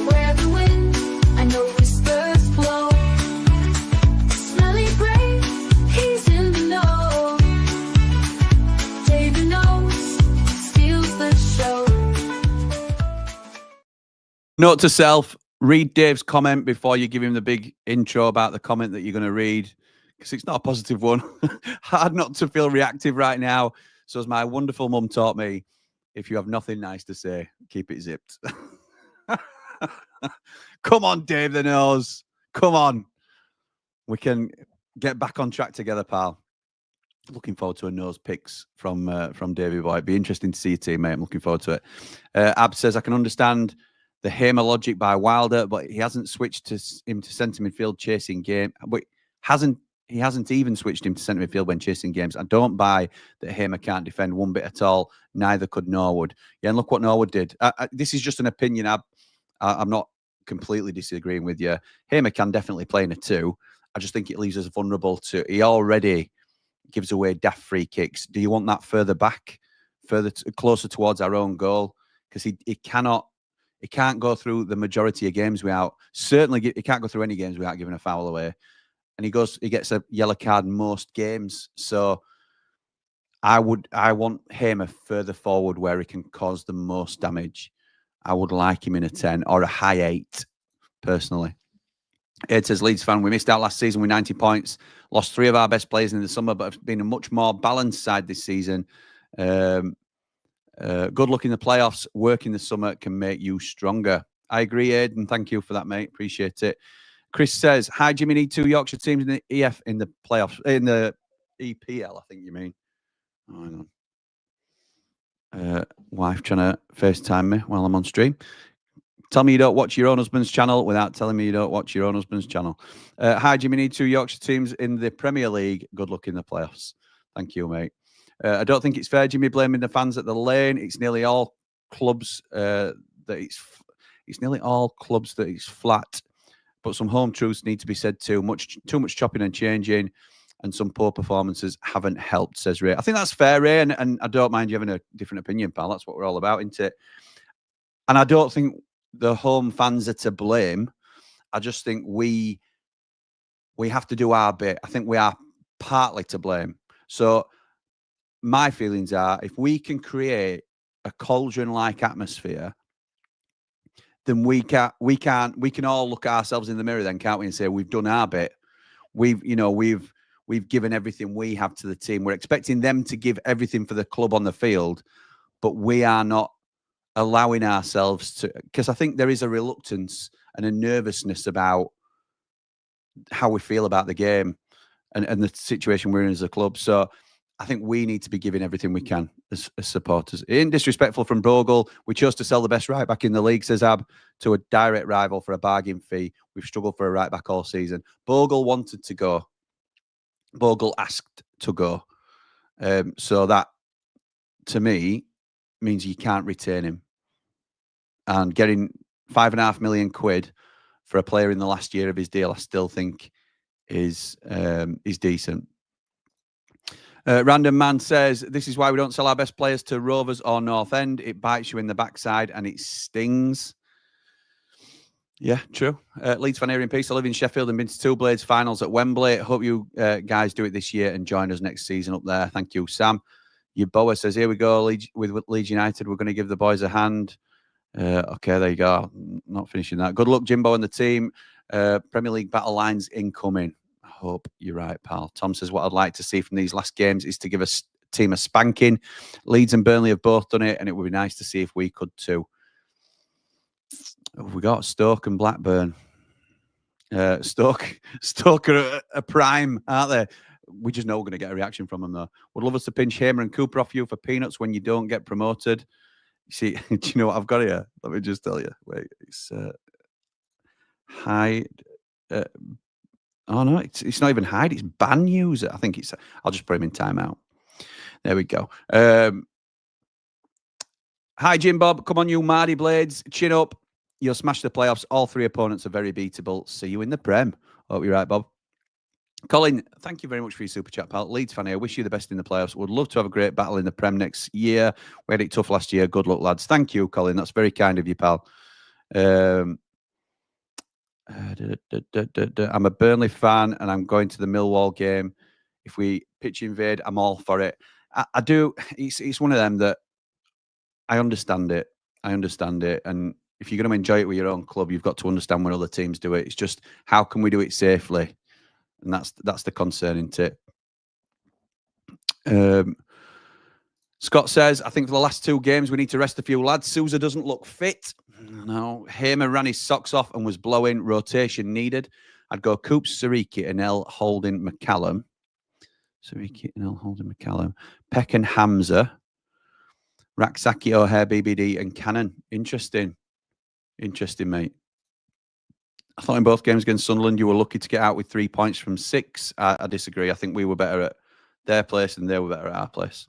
where the wind, I know whispers blow. Smelly break, he's in the know. David knows, steals the show.
Note to self, read Dave's comment before you give him the big intro about the comment that you're going to read, because it's not a positive one. Hard not to feel reactive right now. So as my wonderful mum taught me, if you have nothing nice to say, keep it zipped. Come on, Dave the Nose. Come on. We can get back on track together, pal. Looking forward to a nose picks from Davey Boy. It'd be interesting to see your team, mate. I'm looking forward to it. Ab says, I can understand the Hamer logic by Wilder, but he hasn't switched him to centre midfield chasing game. But he hasn't even switched him to centre midfield when chasing games. I don't buy that Hamer can't defend one bit at all. Neither could Norwood. Yeah, and look what Norwood did. This is just an opinion. I'm not completely disagreeing with you. Hamer can definitely play in a 2. I just think it leaves us vulnerable to. He already gives away daft free kicks. Do you want that further back, closer towards our own goal? Because he can't go through the majority of games without, certainly he can't go through any games without giving a foul away. And he gets a yellow card in most games. So I want Hamer further forward where he can cause the most damage. I would like him in a 10 or a high 8, personally. It says, Leeds fan, we missed out last season with 90 points, lost 3 of our best players in the summer, but have been a much more balanced side this season. Good luck in the playoffs. Work in the summer can make you stronger. I agree, Aidan. Thank you for that, mate. Appreciate it. Chris says, hi, Jimmy, need 2 Yorkshire teams in the EF in the playoffs, in the EPL, I think you mean. Oh, hang on. Wife trying to FaceTime me while I'm on stream. Tell me you don't watch your own husband's channel without telling me you don't watch your own husband's channel. Hi, Jimmy, need 2 Yorkshire teams in the Premier League. Good luck in the playoffs. Thank you, mate. I don't think it's fair, Jimmy, blaming the fans at the Lane. It's nearly all clubs it's nearly all clubs that it's flat. But some home truths need to be said too. Too much chopping and changing, and some poor performances haven't helped, says Ray. I think that's fair, Ray, and I don't mind you having a different opinion, pal. That's what we're all about, isn't it? And I don't think the home fans are to blame. I just think we have to do our bit. I think we are partly to blame. So my feelings are, if we can create a cauldron-like atmosphere, then we can all look at ourselves in the mirror then, can't we, and say we've done our bit. We've given everything we have to the team. We're expecting them to give everything for the club on the field, but we are not allowing ourselves to, because I think there is a reluctance and a nervousness about how we feel about the game and the situation we're in as a club. So I think we need to be giving everything we can as supporters. In disrespectful from Bogle, we chose to sell the best right back in the league, says Ab, to a direct rival for a bargain fee. We've struggled for a right back all season. Bogle wanted to go. Bogle asked to go. So that, to me, means you can't retain him. And getting £5.5 million for a player in the last year of his deal, I still think is decent. Random Man says, this is why we don't sell our best players to Rovers or North End. It bites you in the backside and it stings. Yeah, true. Leeds fan here in peace. I live in Sheffield and been to 2 Blades finals at Wembley. Hope you guys do it this year and join us next season up there. Thank you, Sam. Boa says, here we go, with Leeds United. We're going to give the boys a hand. Okay, there you go. Not finishing that. Good luck, Jimbo and the team. Premier League battle lines incoming. I hope you're right, pal. Tom says, what I'd like to see from these last games is to give a team a spanking. Leeds and Burnley have both done it, and it would be nice to see if we could too. We got Stoke and Blackburn. Stoke are a prime, aren't they? We just know we're going to get a reaction from them, though. Would love us to pinch Hamer and Cooper off you for peanuts when you don't get promoted. You see, do you know what I've got here? Let me just tell you. Wait, it's hide. Oh no, it's not even hide. It's ban user. I think it's. I'll just put him in timeout. There we go. Hi, Jim Bob. Come on, you Mardy Blades. Chin up. You'll smash the playoffs. All 3 opponents are very beatable. See you in the Prem. Hope you're right, Bob. Colin, thank you very much for your super chat, pal. Leeds fan here. Wish you the best in the playoffs. Would love to have a great battle in the Prem next year. We had it tough last year. Good luck, lads. Thank you, Colin. That's very kind of you, pal. I'm a Burnley fan and I'm going to the Millwall game. If we pitch invade, I'm all for it. I do. It's one of them that I understand it. And if you're going to enjoy it with your own club, you've got to understand when other teams do it. It's just, how can we do it safely? And that's the concern, isn't it? Scott says, I think for the last 2 games, we need to rest a few lads. Sousa doesn't look fit. No. Hamer ran his socks off and was blowing. Rotation needed. I'd go Coops, Sariki, Anel, Holding, McCallum. Sariki, Anel, Holding, McCallum. Peck and Hamza. Raksaki, O'Hare, BBD, and Cannon. Interesting, mate. I thought in both games against Sunderland, you were lucky to get out with 3 points from 6. I disagree. I think we were better at their place and they were better at our place.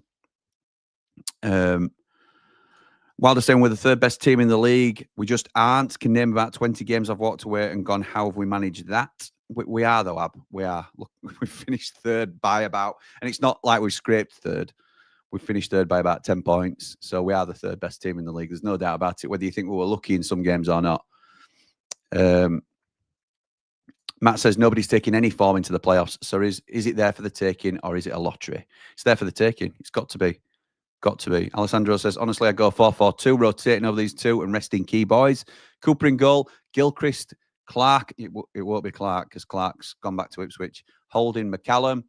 Wilder saying we're the 3rd best team in the league. We just aren't. Can name about 20 games I've walked away and gone, how have we managed that? We are, though, Ab. We are. Look, we finished third by about, and it's not like we scraped third. We finished third by about 10 points. So we are the third best team in the league. There's no doubt about it, whether you think we were lucky in some games or not. Matt says nobody's taking any form into the playoffs. So is it there for the taking or is it a lottery? It's there for the taking. It's got to be. Got to be. Alessandro says, honestly, I go 4-4-2, rotating over these two and resting key boys. Cooper in goal, Gilchrist, Clark. It won't be Clark because Clark's gone back to Ipswich. Holding, McCallum,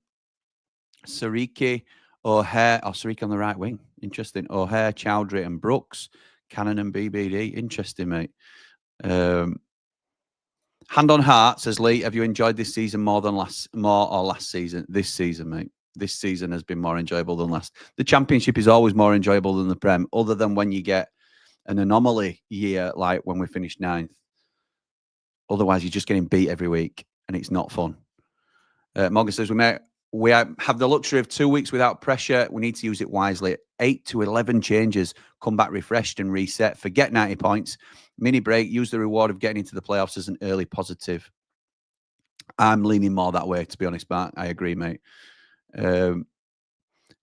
Sariki, O'Hare. Oh, Sariki on the right wing. Interesting. O'Hare, Chowdhury and Brooks. Cannon and BBD. Interesting, mate. Hand on heart, says Lee, have you enjoyed this season more or last season? This season, mate. This season has been more enjoyable than last. The Championship is always more enjoyable than the Prem, other than when you get an anomaly year like when we finished 9th. Otherwise, you're just getting beat every week, and it's not fun. Morgan says, we have the luxury of 2 weeks without pressure. We need to use it wisely. 8 to 11 changes. Come back refreshed and reset. Forget 90 points. Mini break. Use the reward of getting into the playoffs as an early positive. I'm leaning more that way, to be honest, Mark. I agree, mate.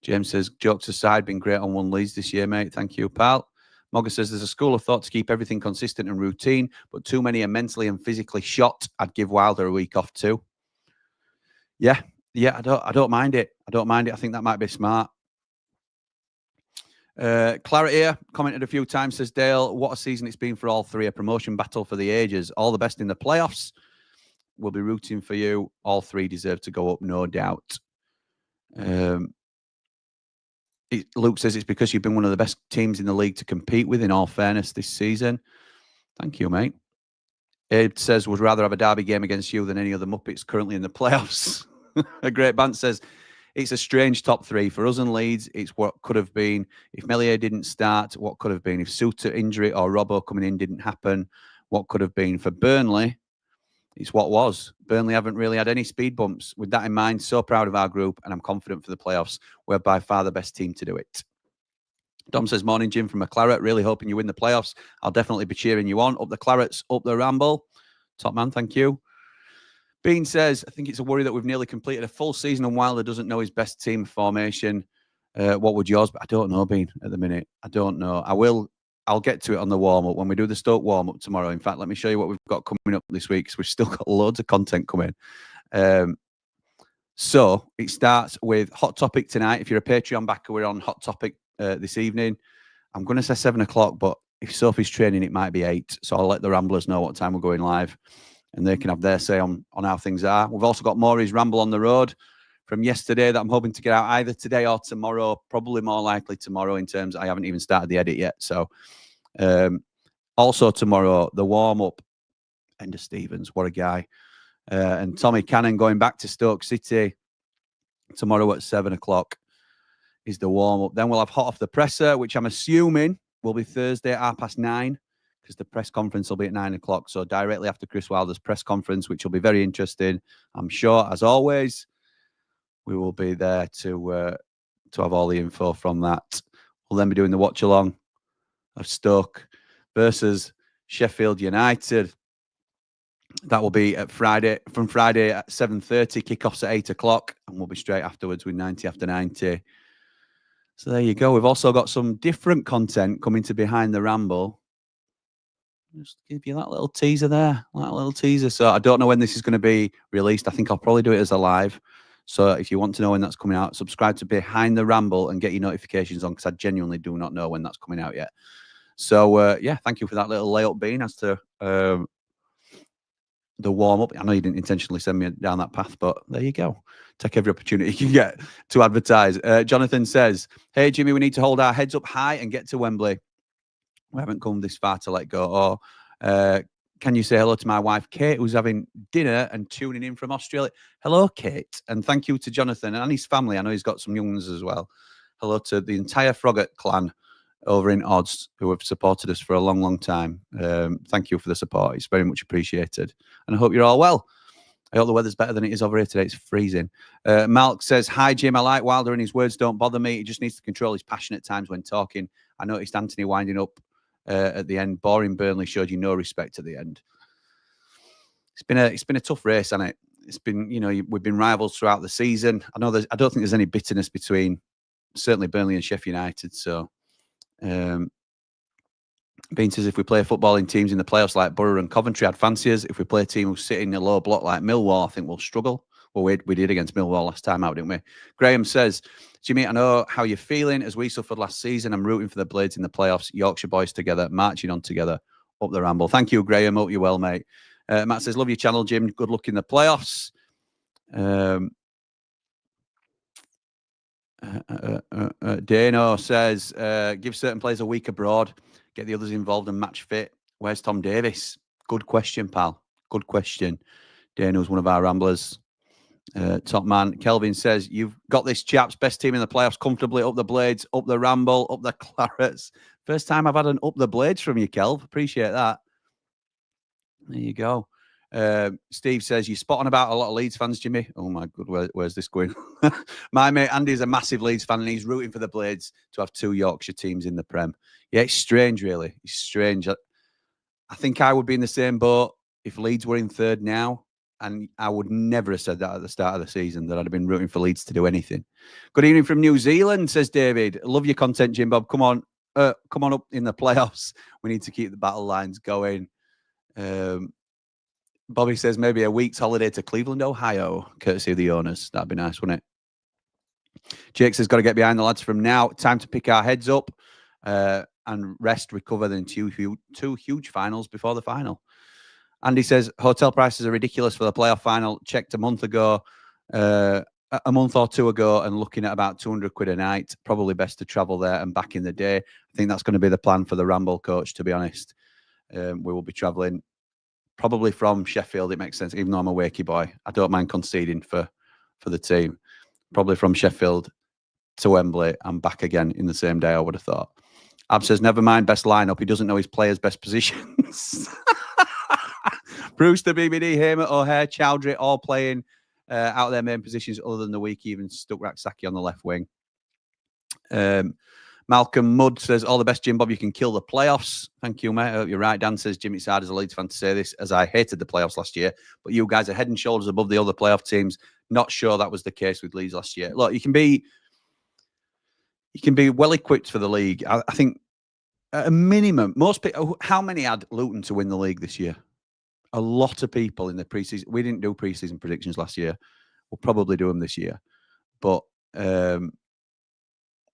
James says, jokes aside, been great on one Leeds this year, mate. Thank you, pal. Morgan says, there's a school of thought to keep everything consistent and routine, but too many are mentally and physically shot. I'd give Wilder a week off too. Yeah, I don't mind it. I don't mind it. I think that might be smart. Clara here commented a few times, says Dale, what a season it's been for all three, a promotion battle for the ages. All the best in the playoffs. We'll be rooting for you. All three deserve to go up, no doubt. Luke says it's because you've been one of the best teams in the league to compete with, in all fairness, this season. Thank you, mate. Ed says, would rather have a derby game against you than any other Muppets currently in the playoffs. A great band says, it's a strange top three. For us and Leeds, it's what could have been. If Melier didn't start, what could have been? If Suter injury or Robbo coming in didn't happen, what could have been? For Burnley, it's what was. Burnley haven't really had any speed bumps. With that in mind, so proud of our group, and I'm confident for the playoffs. We're by far the best team to do it. Dom says, morning, Jim from a Claret. Really hoping you win the playoffs. I'll definitely be cheering you on. Up the Clarets, up the Ramble. Top man, thank you. Bean says, I think it's a worry that we've nearly completed a full season and Wilder doesn't know his best team formation. What would yours be? I don't know, Bean, at the minute. I don't know. I'll get to it on the warm-up when we do the Stoke warm-up tomorrow. In fact, let me show you what we've got coming up this week, because we've still got loads of content coming. So it starts with Hot Topic tonight. If you're a Patreon backer, we're on Hot Topic this evening. I'm going to say 7 o'clock, but if Sophie's training, it might be 8. So I'll let the Ramblers know what time we're going live, and they can have their say on how things are. We've also got Maury's Ramble on the Road from yesterday that I'm hoping to get out either today or tomorrow, probably more likely tomorrow in terms I haven't even started the edit yet. So also tomorrow, the warm-up, Ender Stevens, what a guy. And Tommy Cannon going back to Stoke City tomorrow at 7 o'clock is the warm-up. Then we'll have Hot Off the Presser, which I'm assuming will be Thursday at 9:30, because the press conference will be at 9 o'clock. So directly after Chris Wilder's press conference, which will be very interesting, I'm sure, as always. We will be there to have all the info from that. We'll then be doing the watch-along of Stoke versus Sheffield United. That will be from Friday at 7:30. Kickoffs at 8 o'clock, and we'll be straight afterwards with 90 after 90. So there you go. We've also got some different content coming to Behind the Ramble. Just give you that little teaser there, that little teaser. So I don't know when this is going to be released. I think I'll probably do it as a live. So if you want to know when that's coming out, subscribe to Behind the Ramble and get your notifications on, because I genuinely do not know when that's coming out yet. So, yeah, thank you for that little layup, Bean, as to the warm-up. I know you didn't intentionally send me down that path, but there you go. Take every opportunity you can get to advertise. Jonathan says, hey, Jimmy, we need to hold our heads up high and get to Wembley. We haven't come this far to let go. Or can you say hello to my wife, Kate, who's having dinner and tuning in from Australia? Hello, Kate. And thank you to Jonathan and his family. I know he's got some young ones as well. Hello to the entire Froggatt clan over in Odds, who have supported us for a long, long time. Thank you for the support. It's very much appreciated. And I hope you're all well. I hope the weather's better than it is over here today. It's freezing. Malk says, hi, Jim. I like Wilder and his words don't bother me. He just needs to control his passion at times when talking. I noticed Anthony winding up at the end. Boring Burnley showed you no respect at the end. It's been a tough race, hasn't it? it's been, we've been rivals throughout the season. I don't think there's any bitterness between certainly Burnley and Sheffield United. So, Bean says, if we play footballing teams in the playoffs like Borough and Coventry, I'd fancy us. If we play a team who's sitting in a low block like Millwall, I think we'll struggle. Well, we did against Millwall last time out, didn't we? Graham says, Jimmy, I know how you're feeling. As we suffered last season, I'm rooting for the Blades in the playoffs. Yorkshire boys together, marching on together, up the Ramble. Thank you, Graham. Hope you're well, mate. Matt says, love your channel, Jim. Good luck in the playoffs. Dano says, give certain players a week abroad, get the others involved and match fit. Where's Tom Davis? Good question, pal. Good question. Dano's one of our ramblers. Top man. Kelvin says, you've got this, chaps. Best team in the playoffs, comfortably up the Blades, up the Ramble, up the Clarets. First time I've had an up the Blades from you, Kelv. Appreciate that. There you go. Steve says, you're spotting about a lot of Leeds fans, Jimmy. Oh my God, where's this going? My mate Andy's a massive Leeds fan and he's rooting for the Blades to have 2 Yorkshire teams in the Prem. Yeah, it's strange, really. It's strange. I think I would be in the same boat if Leeds were in 3rd now, and I would never have said that at the start of the season, that I'd have been rooting for Leeds to do anything. Good evening from New Zealand, says David. Love your content, Jim Bob. Come on up in the playoffs. We need to keep the battle lines going. Bobby says maybe a week's holiday to Cleveland, Ohio, courtesy of the owners. That'd be nice, wouldn't it? Jake says, got to get behind the lads from now. Time to pick our heads up and rest, recover, then 2 huge finals before the final. Andy says, hotel prices are ridiculous for the playoff final. Checked a month or 2 ago, and looking at about 200 quid a night. Probably best to travel there and back in the day. I think that's going to be the plan for the Ramble, coach, to be honest. We will be travelling probably from Sheffield. It makes sense, even though I'm a wakey boy. I don't mind conceding for the team. Probably from Sheffield to Wembley and back again in the same day, I would have thought. Ab says, never mind best lineup. He doesn't know his players' best positions. Brewster, BBD, Hamer, O'Hare, Chowdhury, all playing out of their main positions other than the week. Even stuck Raksaki on the left wing. Malcolm Mudd says, all the best, Jim Bob. You can kill the playoffs. Thank you, mate. I hope you're right. Dan says, Jimmy, it's hard as a Leeds fan to say this, as I hated the playoffs last year, but you guys are head and shoulders above the other playoff teams. Not sure that was the case with Leeds last year. Look, you can be well equipped for the league. I think at a minimum, most people, how many had Luton to win the league this year? A lot of people in the preseason. We didn't do preseason predictions last year. We'll probably do them this year. But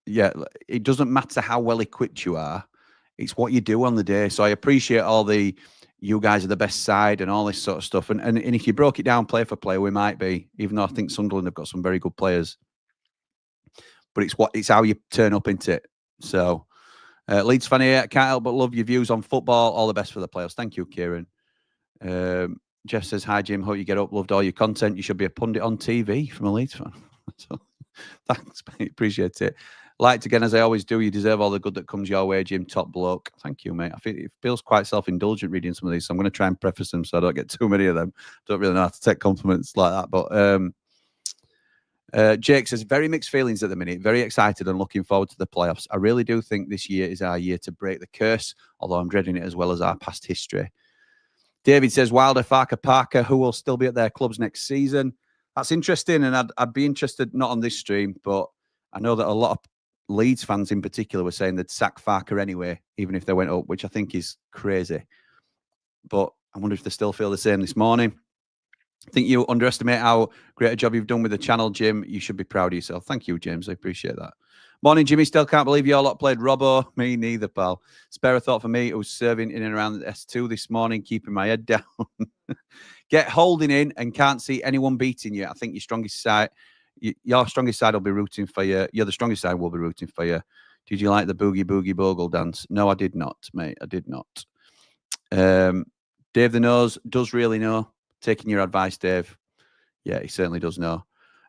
yeah, it doesn't matter how well equipped you are. It's what you do on the day. So I appreciate all the, you guys are the best side and all this sort of stuff. And if you broke it down play for play, we might be, even though I think Sunderland have got some very good players. But it's how you turn up into it. So Leeds fan here, can't help but love your views on football. All the best for the players. Thank you, Kieran. Jeff says, hi, Jim. Hope you get up. Loved all your content. You should be a pundit on TV from a Leeds fan. So, thanks, mate. Appreciate it. Liked again, as I always do. You deserve all the good that comes your way, Jim. Top bloke. Thank you, mate. I feel it feels quite self-indulgent reading some of these, so I'm going to try and preface them so I don't get too many of them. Don't really know how to take compliments like that. But Jake says, very mixed feelings at the minute. Very excited and looking forward to the playoffs. I really do think this year is our year to break the curse, although I'm dreading it as well as our past history. David says, Wilder, Farker, Parker, who will still be at their clubs next season? That's interesting, and I'd be interested, not on this stream, but I know that a lot of Leeds fans in particular were saying they'd sack Farker anyway, even if they went up, which I think is crazy. But I wonder if they still feel the same this morning. I think you underestimate how great a job you've done with the channel, Jim. You should be proud of yourself. Thank you, James. I appreciate that. Morning, Jimmy. Still can't believe you all lot played Robbo. Me neither, pal. Spare a thought for me, who's serving in and around the S2 this morning, keeping my head down. Get holding in and can't see anyone beating you. I think your strongest side will be rooting for you. The strongest side will be rooting for you. Did you like the boogie boogie bogle dance? No, I did not, mate. I did not. Dave the Nose does really know. Taking your advice, Dave. Yeah, he certainly does know.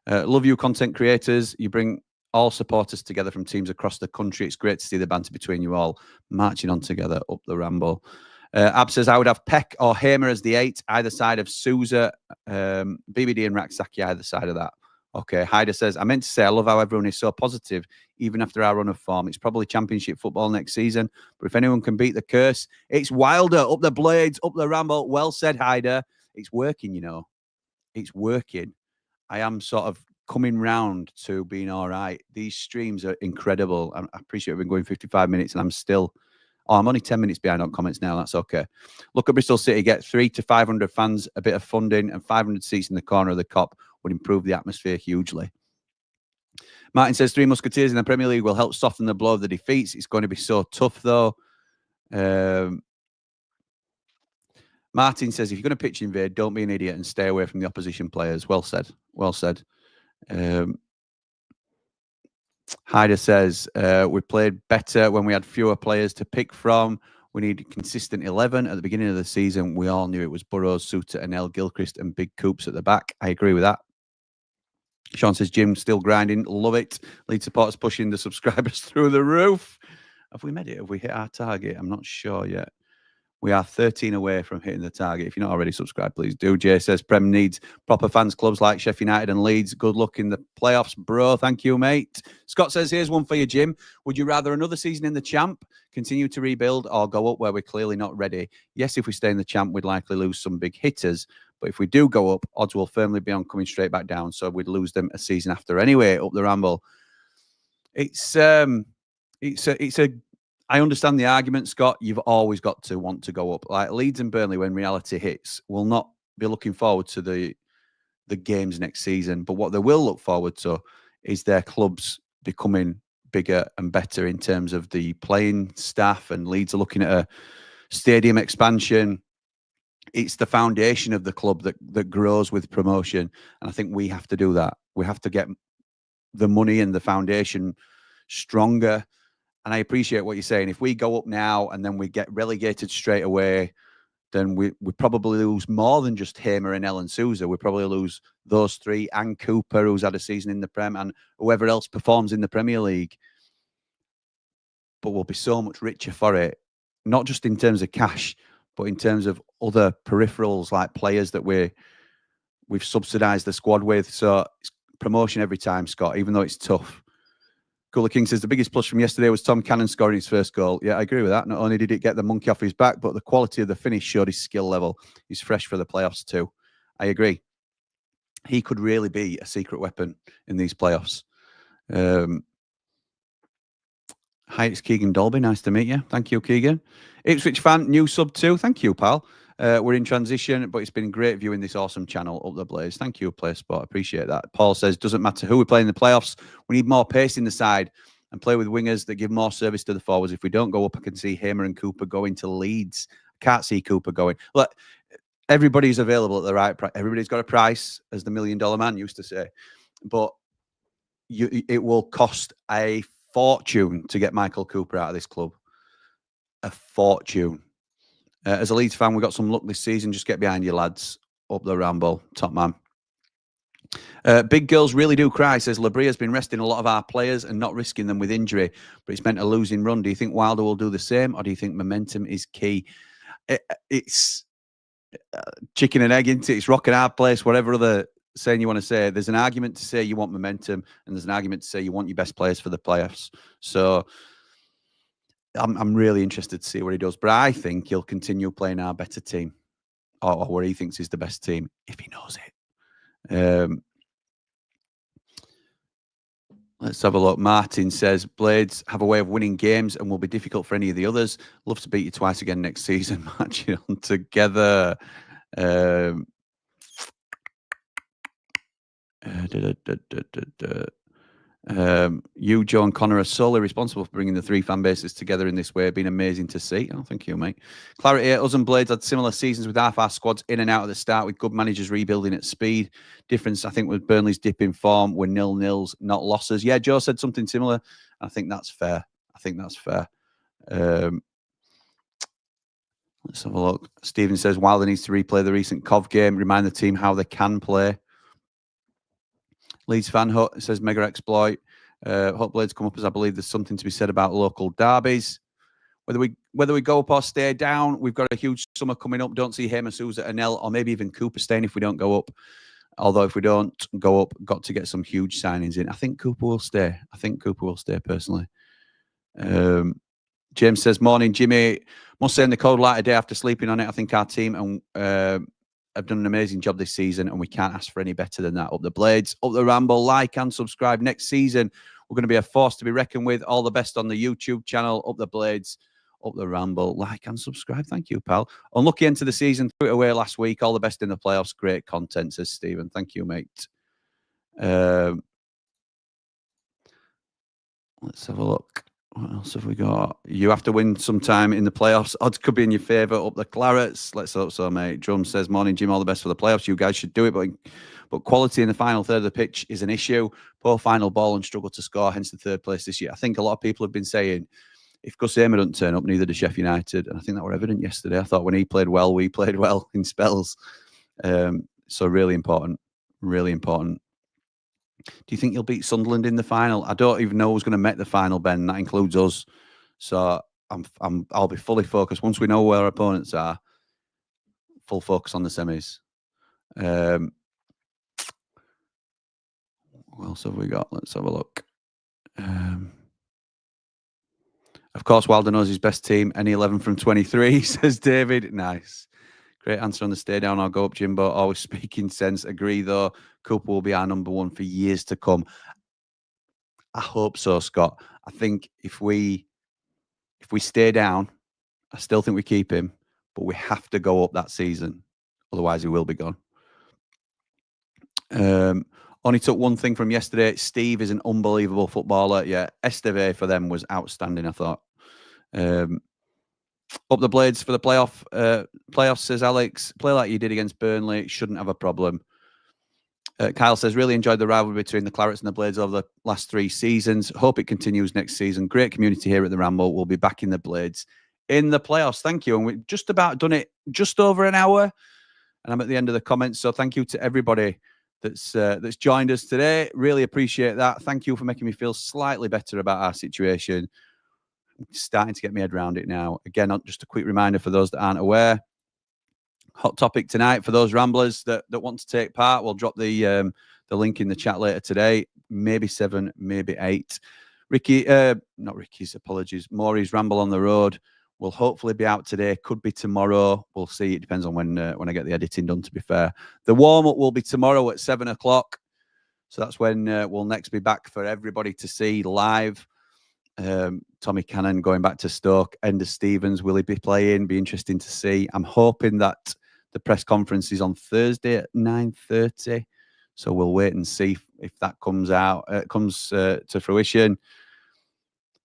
Love you, content creators. You bring all supporters together from teams across the country. It's great to see the banter between you all marching on together up the Ramble. Ab says, I would have Peck or Hamer as the 8, either side of Sousa, BBD and Raksaki, either side of that. Okay, Hyder says, I meant to say, I love how everyone is so positive, even after our run of form. It's probably championship football next season, but if anyone can beat the curse, it's Wilder, up the Blades, up the Ramble. Well said, Hyder. It's working, you know. it's working. I am sort of coming round to being all right. These streams are incredible. I appreciate we've been going 55 minutes and I'm still... Oh, I'm only 10 minutes behind on comments now. That's okay. Look at Bristol City. Get 300 to 500 fans, a bit of funding, and 500 seats in the corner of the Kop would improve the atmosphere hugely. Martin says 3 Musketeers in the Premier League will help soften the blow of the defeats. It's going to be so tough, though. Martin says, if you're going to pitch invade, don't be an idiot and stay away from the opposition players. Well said. Well said. Hyder says, we played better when we had fewer players to pick from. We need consistent 11. At the beginning of the season, we all knew it was Burrows, Suter, Anel, Gilchrist, and Big Coops at the back. I agree with that. Sean says, Jim, still grinding. Love it. Lead supporters pushing the subscribers through the roof. Have we made it? Have we hit our target? I'm not sure yet. We are 13 away from hitting the target. If you're not already subscribed, please do. Jay says, Prem needs proper fans clubs like Sheffield United and Leeds. Good luck in the playoffs, bro. Thank you, mate. Scott says, here's one for you, Jim. Would you rather another season in the champ, continue to rebuild, or go up where we're clearly not ready? Yes, if we stay in the champ, we'd likely lose some big hitters. But if we do go up, odds will firmly be on coming straight back down. So we'd lose them a season after anyway, up the ramble. I understand the argument, Scott. You've always got to want to go up. Like Leeds and Burnley, when reality hits, will not be looking forward to the games next season. But what they will look forward to is their clubs becoming bigger and better in terms of the playing staff. And Leeds are looking at a stadium expansion. It's the foundation of the club that grows with promotion. And I think we have to do that. We have to get the money and the foundation stronger. And I appreciate what you're saying. If we go up now and then we get relegated straight away, then we probably lose more than just Hamer and Ellen Souza. We probably lose those three and Cooper, who's had a season in the Prem, and whoever else performs in the Premier League. But we'll be so much richer for it, not just in terms of cash, but in terms of other peripherals like players that we've subsidised the squad with. So it's promotion every time, Scott, even though it's tough. Cooler King says the biggest plus from yesterday was Tom Cannon scoring his first goal. Yeah, I agree with that. Not only did it get the monkey off his back, but the quality of the finish showed his skill level. He's fresh for the playoffs too. I agree. He could really be a secret weapon in these playoffs. Hi, it's Keegan Dolby. Nice to meet you. Thank you, Keegan. Ipswich fan, new sub too. Thank you, pal. We're in transition, but it's been great viewing this awesome channel, Up the Blaze. Thank you, PlaySport. Appreciate that. Paul says, doesn't matter who we play in the playoffs. We need more pace in the side and play with wingers that give more service to the forwards. If we don't go up, I can see Hamer and Cooper going to Leeds. Can't see Cooper going. Look, everybody's available at the right price. Everybody's got a price, as the $1 Million Man used to say. But it will cost a fortune to get Michael Cooper out of this club. A fortune. As a Leeds fan, we got some luck this season. Just get behind you, lads. Up the ramble. Top man. Big girls really do cry, says Labrie has been resting a lot of our players and not risking them with injury, but it's meant a losing run. Do you think Wilder will do the same, or do you think momentum is key? It's chicken and egg, isn't it? It's rock and hard place, whatever other saying you want to say. There's an argument to say you want momentum, and there's an argument to say you want your best players for the playoffs. So I'm really interested to see what he does, but I think he'll continue playing our better team, or where he thinks is the best team, if he knows it. Let's have a look. Martin says, Blades have a way of winning games and will be difficult for any of the others. Love to beat you twice again next season. Matching on together. You, Joe, and Connor are solely responsible for bringing the three fan bases together in this way. Been amazing to see. Oh, thank you, mate. Clarity, us and Blades had similar seasons with half our squads in and out at the start, with good managers rebuilding at speed. Difference, I think, with Burnley's dip in form were 0-0s, not losses. Yeah, Joe said something similar. I think that's fair. Let's have a look. Stephen says Wilder needs to replay the recent Cov game, remind the team how they can play. Leeds fan Hut says mega exploit. Hut Blades come up, as I believe there's something to be said about local derbies. Whether we go up or stay down, we've got a huge summer coming up. Don't see Hamer, Souza, Anel, or maybe even Cooper staying if we don't go up. Although if we don't go up, got to get some huge signings in. I think Cooper will stay. Personally. James says, morning, Jimmy. Must say in the cold light a day after sleeping on it, I think our team and have done an amazing job this season, and we can't ask for any better than that. Up the Blades, up the Ramble, like and subscribe. Next season, we're going to be a force to be reckoned with. All the best on the YouTube channel, up the Blades, up the Ramble, like and subscribe. Thank you, pal. Unlucky end to the season, threw it away last week. All the best in the playoffs. Great content, says Stephen. Thank you, mate. Let's have a look. What else have we got? You have to win sometime in the playoffs. Odds could be in your favour. Up the Clarets. Let's hope so, mate. Drum says, morning, Jim. All the best for the playoffs. You guys should do it, but quality in the final third of the pitch is an issue. Poor final ball and struggle to score, hence the third place this year. I think a lot of people have been saying, if Gus Hamer doesn't turn up, neither does Sheffield United. And I think that were evident yesterday. I thought when he played well, we played well in spells. So really important. Really important. Do you think you'll beat Sunderland in the final? I don't even know who's going to make the final, Ben. That includes us. So I'll be fully focused. Once we know where our opponents are, full focus on the semis. What else have we got? Let's have a look. Of course, Wilder knows his best team. Any 11 from 23, says David. Nice. Great answer on the stay down or go up, Jimbo. Always speaking sense. Agree, though. Cooper will be our number one for years to come. I hope so, Scott. I think if we stay down, I still think we keep him, but we have to go up that season. Otherwise, he will be gone. Only took one thing from yesterday. Steve is an unbelievable footballer. Yeah, Esteve for them was outstanding, I thought. Up the Blades for the playoffs, says Alex. Play like you did against Burnley. Shouldn't have a problem. Kyle says, really enjoyed the rivalry between the Clarets and the Blades over the last 3 seasons. Hope it continues next season. Great community here at the Ramble. We'll be back in the Blades in the playoffs. Thank you. And we've just about done it just over an hour. And I'm at the end of the comments. So thank you to everybody that's joined us today. Really appreciate that. Thank you for making me feel slightly better about our situation. I'm starting to get my head around it now. Again, just a quick reminder for those that aren't aware. Hot topic tonight for those ramblers that want to take part. We'll drop the link in the chat later today. Maybe 7, maybe 8. Not Ricky's, apologies. Maury's Ramble on the Road will hopefully be out today. Could be tomorrow. We'll see. It depends on when I get the editing done, to be fair. The warm-up will be tomorrow at 7 o'clock. So that's when we'll next be back for everybody to see live. Tommy Cannon going back to Stoke. Ender Stevens, will he be playing? Be interesting to see. I'm hoping that the press conference is on Thursday at 9:30. So we'll wait and see if that comes to fruition.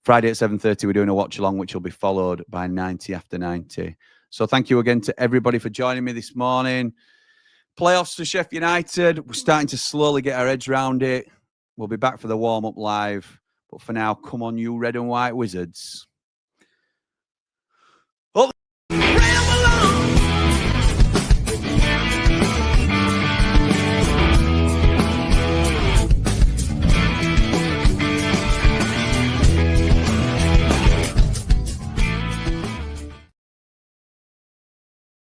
Friday at 7:30, we're doing a watch along, which will be followed by 90 after 90. So thank you again to everybody for joining me this morning. Playoffs for Sheffield United. We're starting to slowly get our heads around it. We'll be back for the warm-up live. But for now, come on, you red and white wizards.